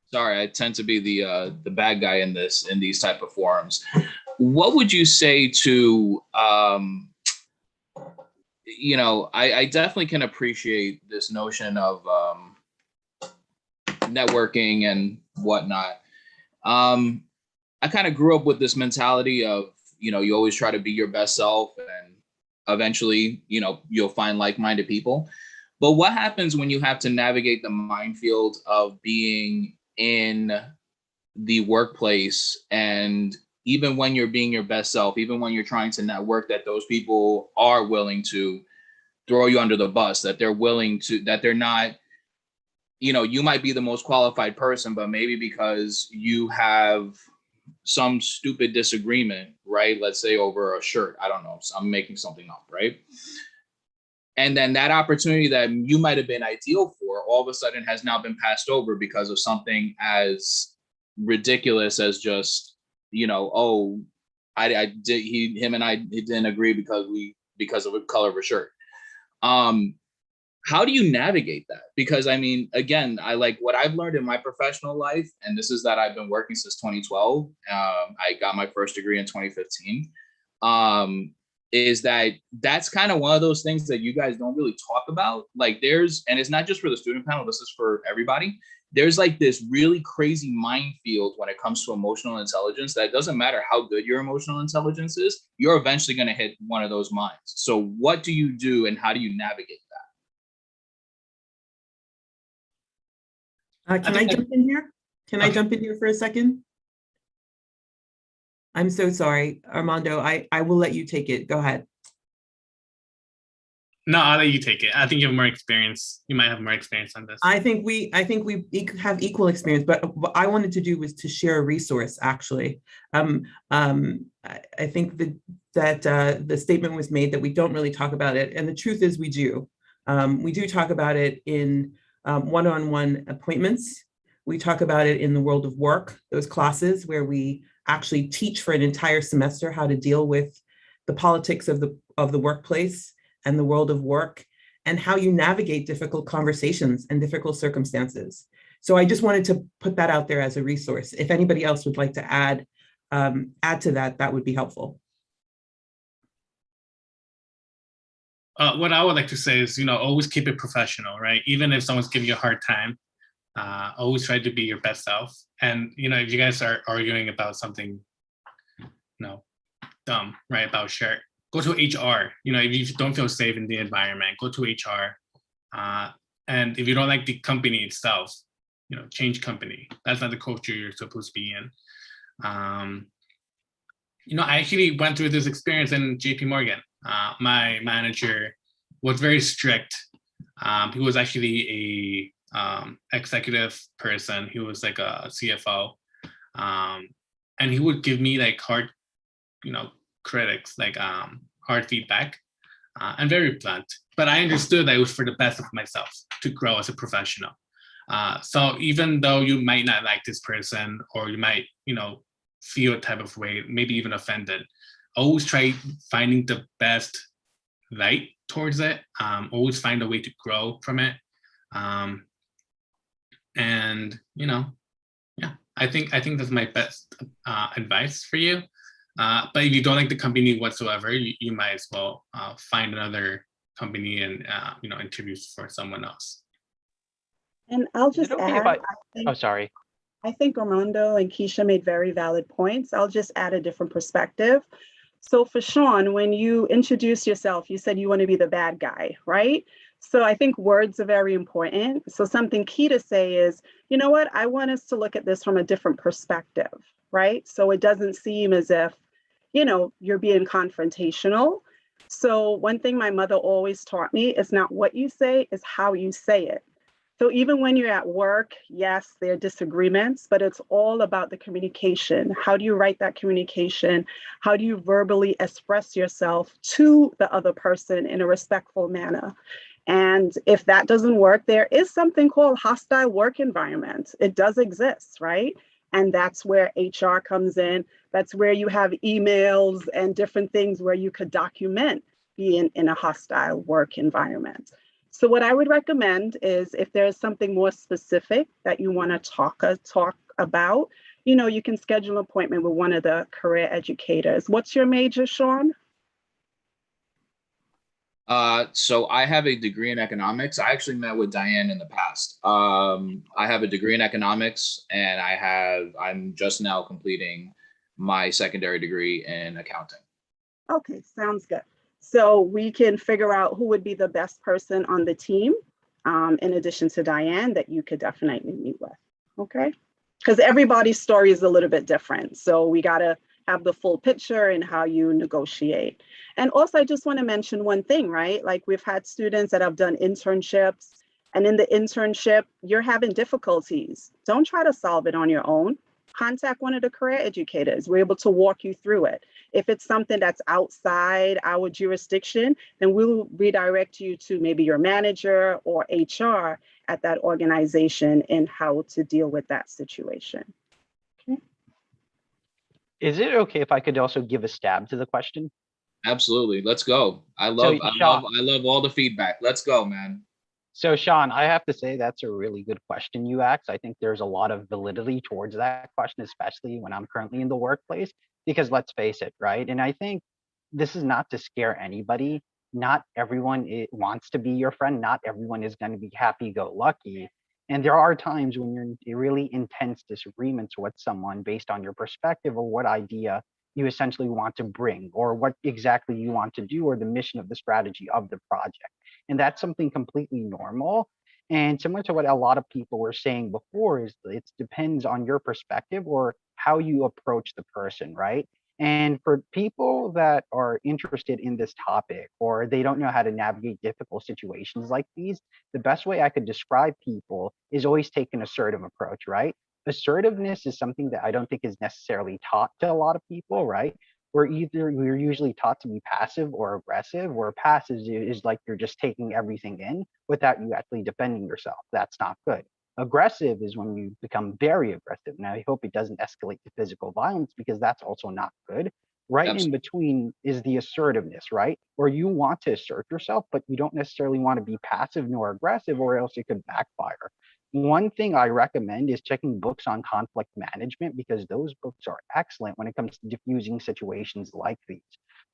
Sorry, I tend to be the bad guy in these type of forums. What would you say to you know, I definitely can appreciate this notion of networking and whatnot. I kind of grew up with this mentality of, you know, you always try to be your best self and eventually, you know, you'll find like-minded people. But what happens when you have to navigate the minefield of being in the workplace, and even when you're being your best self, even when you're trying to network, that those people are willing to throw you under the bus, that they're willing to, that they're not, you know, you might be the most qualified person, but maybe because you have some stupid disagreement, right? Let's say over a shirt, I don't know, I'm making something up, right? And then that opportunity that you might have been ideal for all of a sudden has now been passed over because of something as ridiculous as just, you know, oh, him and I didn't agree because of the color of a shirt. How do you navigate that? Because I mean, again, I like what I've learned in my professional life, and this is that I've been working since 2012. I got my first degree in 2015. Is that's kind of one of those things that you guys don't really talk about. Like and it's not just for the student panel, this is for everybody. There's like this really crazy minefield when it comes to emotional intelligence that doesn't matter how good your emotional intelligence is, you're eventually going to hit one of those mines. So what do you do and how do you navigate that? Can I jump in here? Can I jump in here for a second? I'm so sorry, Armando. I will let you take it. Go ahead. No, I'll let you take it. I think you have more experience. You might have more experience on this. I think we have equal experience, but what I wanted to do was to share a resource, actually. I think that the statement was made that we don't really talk about it, and the truth is we do. We do talk about it in one-on-one appointments. We talk about it in the world of work, those classes where we actually teach for an entire semester how to deal with the politics of the workplace and the world of work, and how you navigate difficult conversations and difficult circumstances. So I just wanted to put that out there as a resource. If anybody else would like to add to that, that would be helpful. What I would like to say is, you know, always keep it professional, right? Even if someone's giving you a hard time, always try to be your best self. And, you know, if you guys are arguing about something, you know, dumb, right, about shirt, go to HR. You know, if you don't feel safe in the environment, go to HR. And if you don't like the company itself, you know, change company. That's not the culture you're supposed to be in. You know, I actually went through this experience in JP Morgan. My manager was very strict. He was actually a executive person. He was like a CFO. And he would give me like hard, you know, critics, like hard feedback, and very blunt. But I understood that it was for the best of myself to grow as a professional. So even though you might not like this person, or you might, you know, feel a type of way, maybe even offended, always try finding the best light towards it. Always find a way to grow from it. And, you know, yeah, I think that's my best advice for you. But if you don't like the company whatsoever, you might as well find another company and, you know, interview for someone else. And I'll just add, oh, sorry. I think Armando and Keisha made very valid points. I'll just add a different perspective. So for Sean, when you introduce yourself, you said you want to be the bad guy, right? So I think words are very important. So something key to say is, you know what, I want us to look at this from a different perspective, right? So it doesn't seem as if, you know, you're being confrontational. So one thing my mother always taught me is not what you say, is how you say it. So even when you're at work, yes, there are disagreements, but it's all about the communication. How do you write that communication? How do you verbally express yourself to the other person in a respectful manner? And if that doesn't work, there is something called hostile work environment. It does exist, right? And that's where HR comes in. That's where you have emails and different things where you could document being in a hostile work environment. So what I would recommend is if there's something more specific that you want to talk about, you can schedule an appointment with one of the career educators. What's your major, Sean? So I have a degree in economics. I actually met with Diane in the past. I have a degree in economics, and I'm just now completing my secondary degree in accounting. Okay, sounds good. So we can figure out who would be the best person on the team, in addition to Diane, that you could definitely meet with, okay? Because everybody's story is a little bit different. So we gotta have the full picture and how you negotiate. And also, I just wanna mention one thing, right? Like we've had students that have done internships, and in the internship, you're having difficulties. Don't try to solve it on your own. Contact one of the career educators. We're able to walk you through it. If it's something that's outside our jurisdiction, then we'll redirect you to maybe your manager or HR at that organization in how to deal with that situation. Okay. Is it okay if I could also give a stab to the question? Absolutely. Let's go. I love all the feedback. Let's go, man. So Sean, I have to say that's a really good question you asked. I think there's a lot of validity towards that question, especially when I'm currently in the workplace, because let's face it, right? And I think this is not to scare anybody. Not everyone wants to be your friend. Not everyone is going to be happy-go-lucky. And there are times when you're in really intense disagreements with someone based on your perspective or what idea you essentially want to bring or what exactly you want to do or the mission of the strategy of the project. And that's something completely normal. And similar to what a lot of people were saying before is it depends on your perspective or how you approach the person, right? And for people that are interested in this topic or they don't know how to navigate difficult situations like these, the best way I could describe people is always take an assertive approach, right? Assertiveness is something that I don't think is necessarily taught to a lot of people, right? We're usually taught to be passive or aggressive, where passive is like you're just taking everything in without you actually defending yourself. That's not good. Aggressive is when you become very aggressive. Now, I hope it doesn't escalate to physical violence because that's also not good. Right in between is the assertiveness, right? Where you want to assert yourself, but you don't necessarily want to be passive nor aggressive, or else it could backfire. One thing I recommend is checking books on conflict management because those books are excellent when it comes to diffusing situations like these.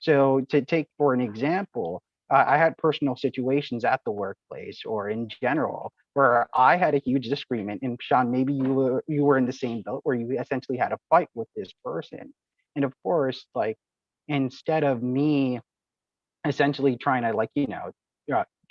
So to take for an example, I had personal situations at the workplace or in general where I had a huge disagreement. And Sean, maybe you were in the same boat where you essentially had a fight with this person. And of course, like instead of me essentially trying to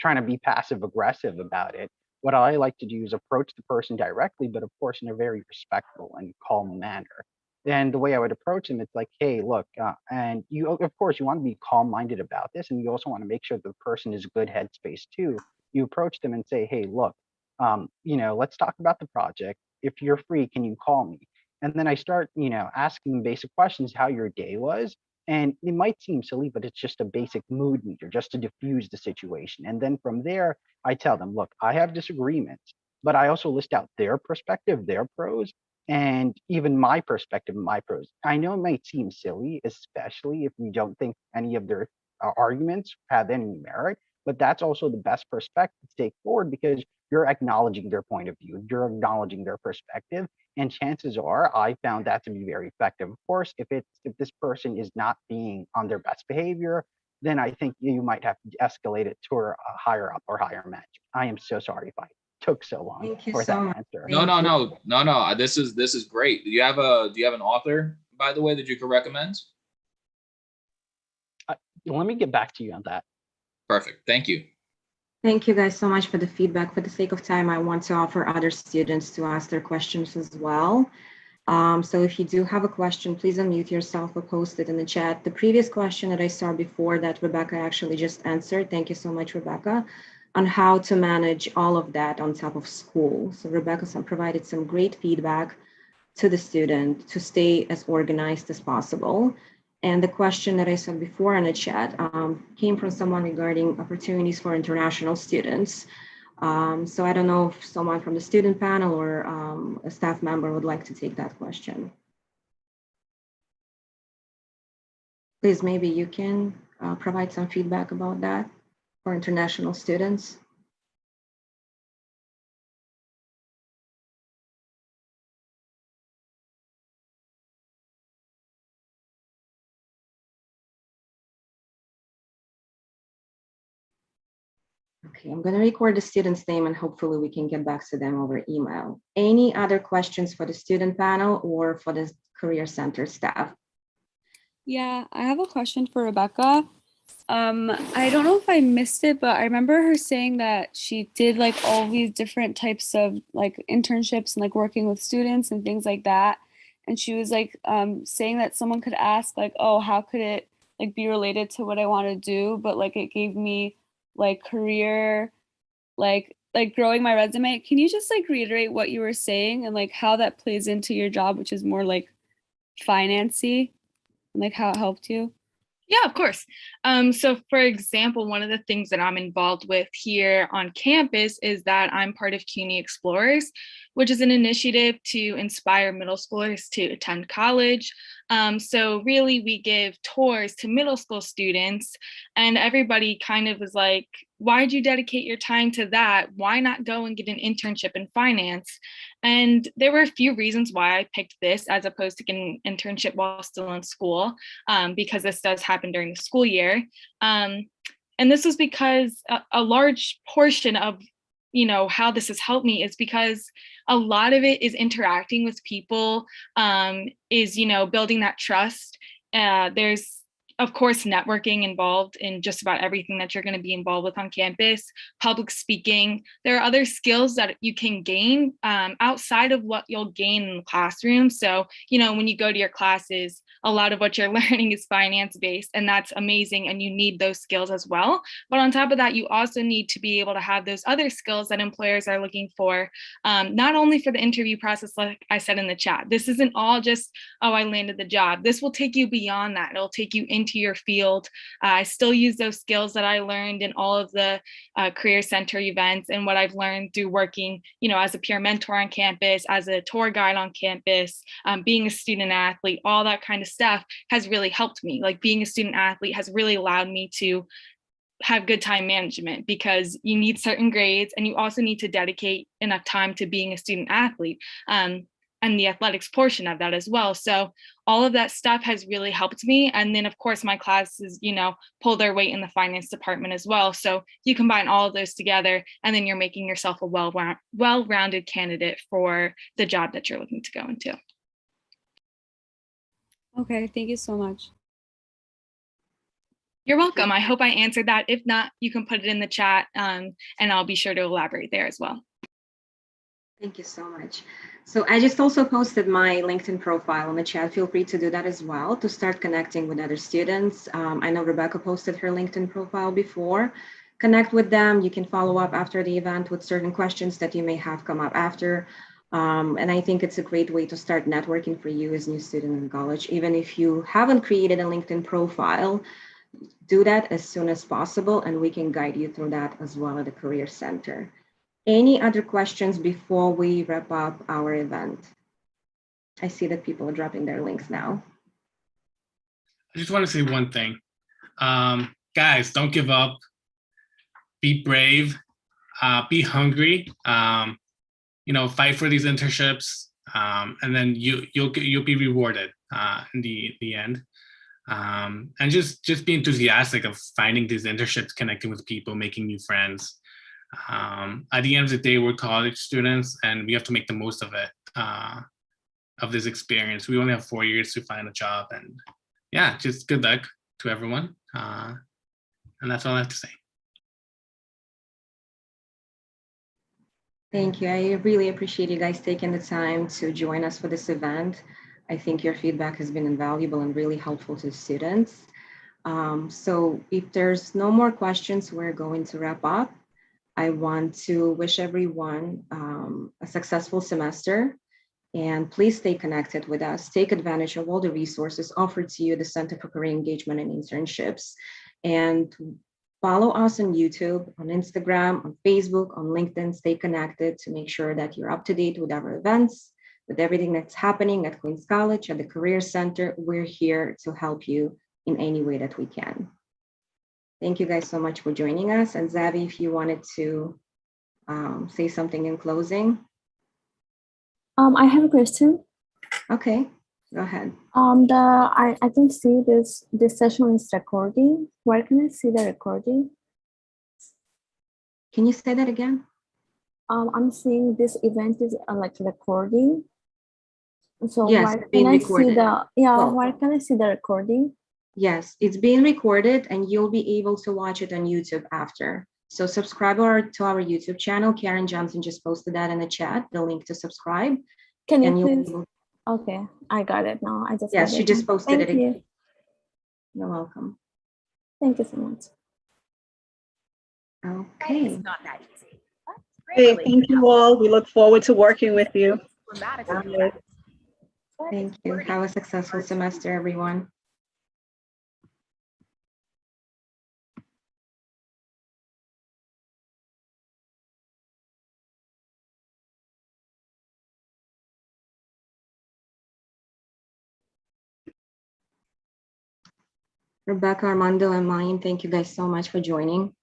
trying to be passive aggressive about it, what I like to do is approach the person directly, but of course in a very respectful and calm manner. And the way I would approach them, it's like, hey, look, and you, of course, you want to be calm-minded about this, and you also want to make sure the person is a good headspace too. You approach them and say, hey, look, let's talk about the project. If you're free, can you call me? And then I start, asking basic questions, how your day was. And it might seem silly, but it's just a basic mood meter just to diffuse the situation. And then from there, I tell them, look, I have disagreements, but I also list out their perspective, their pros, and even my perspective, my pros. I know it might seem silly, especially if you don't think any of their arguments have any merit, but that's also the best perspective to take forward because you're acknowledging their point of view, you're acknowledging their perspective, and chances are I found that to be very effective. Of course, if this person is not being on their best behavior, then I think you might have to escalate it to a higher up or higher management. I am so sorry if I took so long for that answer. No. This is great. Do you have an author, by the way, that you could recommend? Let me get back to you on that. Perfect. Thank you. Thank you guys so much for the feedback. For the sake of time, I want to offer other students to ask their questions as well. So if you do have a question, please unmute yourself or post it in the chat. The previous question that I saw before that Rebecca actually just answered, thank you so much, Rebecca, on how to manage all of that on top of school. So Rebecca provided some great feedback to the student to stay as organized as possible. And the question that I said before in the chat came from someone regarding opportunities for international students. So I don't know if someone from the student panel or a staff member would like to take that question. Please, maybe you can provide some feedback about that for international students. Okay, I'm going to record the student's name and hopefully we can get back to them over email. Any other questions for the student panel or for the Career Center staff? Yeah, I have a question for Rebecca. I don't know if I missed it, but I remember her saying that she did like all these different types of like internships and like working with students and things like that. And she was like saying that someone could ask like, oh, how could it like be related to what I want to do? But like it gave me like career, like growing my resume. Can you just like reiterate what you were saying and like how that plays into your job, which is more like financy, and like how it helped you? Yeah, of course. So for example, one of the things that I'm involved with here on campus is that I'm part of CUNY Explorers, which is an initiative to inspire middle schoolers to attend college. So really we give tours to middle school students and everybody kind of was like, why'd you dedicate your time to that? Why not go and get an internship in finance? And there were a few reasons why I picked this as opposed to getting an internship while still in school, because this does happen during the school year. And this was because a large portion of, you know, how this has helped me is because a lot of it is interacting with people, is, you know, building that trust. There's of course, networking involved in just about everything that you're going to be involved with on campus, public speaking. There are other skills that you can gain outside of what you'll gain in the classroom. So, you know, when you go to your classes, a lot of what you're learning is finance based, and that's amazing. And you need those skills as well. But on top of that, you also need to be able to have those other skills that employers are looking for, not only for the interview process, like I said in the chat. This isn't all just, oh, I landed the job. This will take you beyond that. It'll take you into your field. I still use those skills that I learned in all of the Career Center events and what I've learned through working, you know, as a peer mentor on campus, as a tour guide on campus, being a student athlete, all that kind of stuff has really helped me. Like being a student athlete has really allowed me to have good time management because you need certain grades and you also need to dedicate enough time to being a student athlete. And the athletics portion of that as well. So all of that stuff has really helped me. And then of course my classes, you know, pull their weight in the finance department as well. So you combine all of those together and then you're making yourself a well-rounded candidate for the job that you're looking to go into. Okay, thank you so much. You're welcome. I hope I answered that. If not, you can put it in the chat and I'll be sure to elaborate there as well. Thank you so much. So I just also posted my LinkedIn profile in the chat. Feel free to do that as well to start connecting with other students. I know Rebecca posted her LinkedIn profile before. Connect with them. You can follow up after the event with certain questions that you may have come up after. And I think it's a great way to start networking for you as a new student in college. Even if you haven't created a LinkedIn profile, do that as soon as possible and we can guide you through that as well at the Career Center. Any other questions before we wrap up our event? I see that people are dropping their links now. I just want to say one thing. Guys, don't give up. Be brave. Be hungry. You know, fight for these internships, and then you'll be rewarded in the end. And just be enthusiastic of finding these internships, connecting with people, making new friends. At the end of the day, we're college students and we have to make the most of it, of this experience. We only have 4 years to find a job, and yeah, just good luck to everyone. And that's all I have to say. Thank you. I really appreciate you guys taking the time to join us for this event. I think your feedback has been invaluable and really helpful to students. So if there's no more questions, we're going to wrap up. I want to wish everyone a successful semester. And please stay connected with us. Take advantage of all the resources offered to you, the Center for Career Engagement and Internships. And follow us on YouTube, on Instagram, on Facebook, on LinkedIn. Stay connected to make sure that you're up to date with our events, with everything that's happening at Queens College, at the Career Center. We're here to help you in any way that we can. Thank you guys so much for joining us. And Zavi, if you wanted to say something in closing. I have a question. Okay, go ahead. I can see this session is recording. Where can I see the recording? Can you say that again? I'm seeing this event is like recording. So yes, where can I see where can I see the recording? Yes, it's being recorded and you'll be able to watch it on YouTube after. So subscribe to our YouTube channel. Karen Johnson just posted that in the chat, the link to subscribe. Can you please? Okay, I got it now. I just yes, she just posted it again. You. You're welcome. Thank you so much. Okay. It's not that easy. Hey, thank you all. We look forward to working with you. Thank you. Have a successful semester, everyone. Rebecca, Armando, and Mayan, thank you guys so much for joining.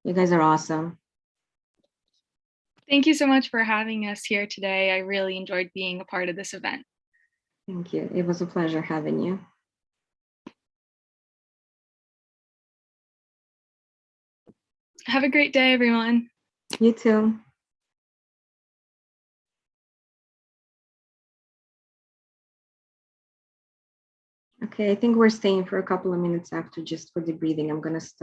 You guys are awesome. Thank you so much for having us here today. I really enjoyed being a part of this event. Thank you. It was a pleasure having you. Have a great day, everyone. You too. Okay, I think we're staying for a couple of minutes after just for the breathing. I'm going to start.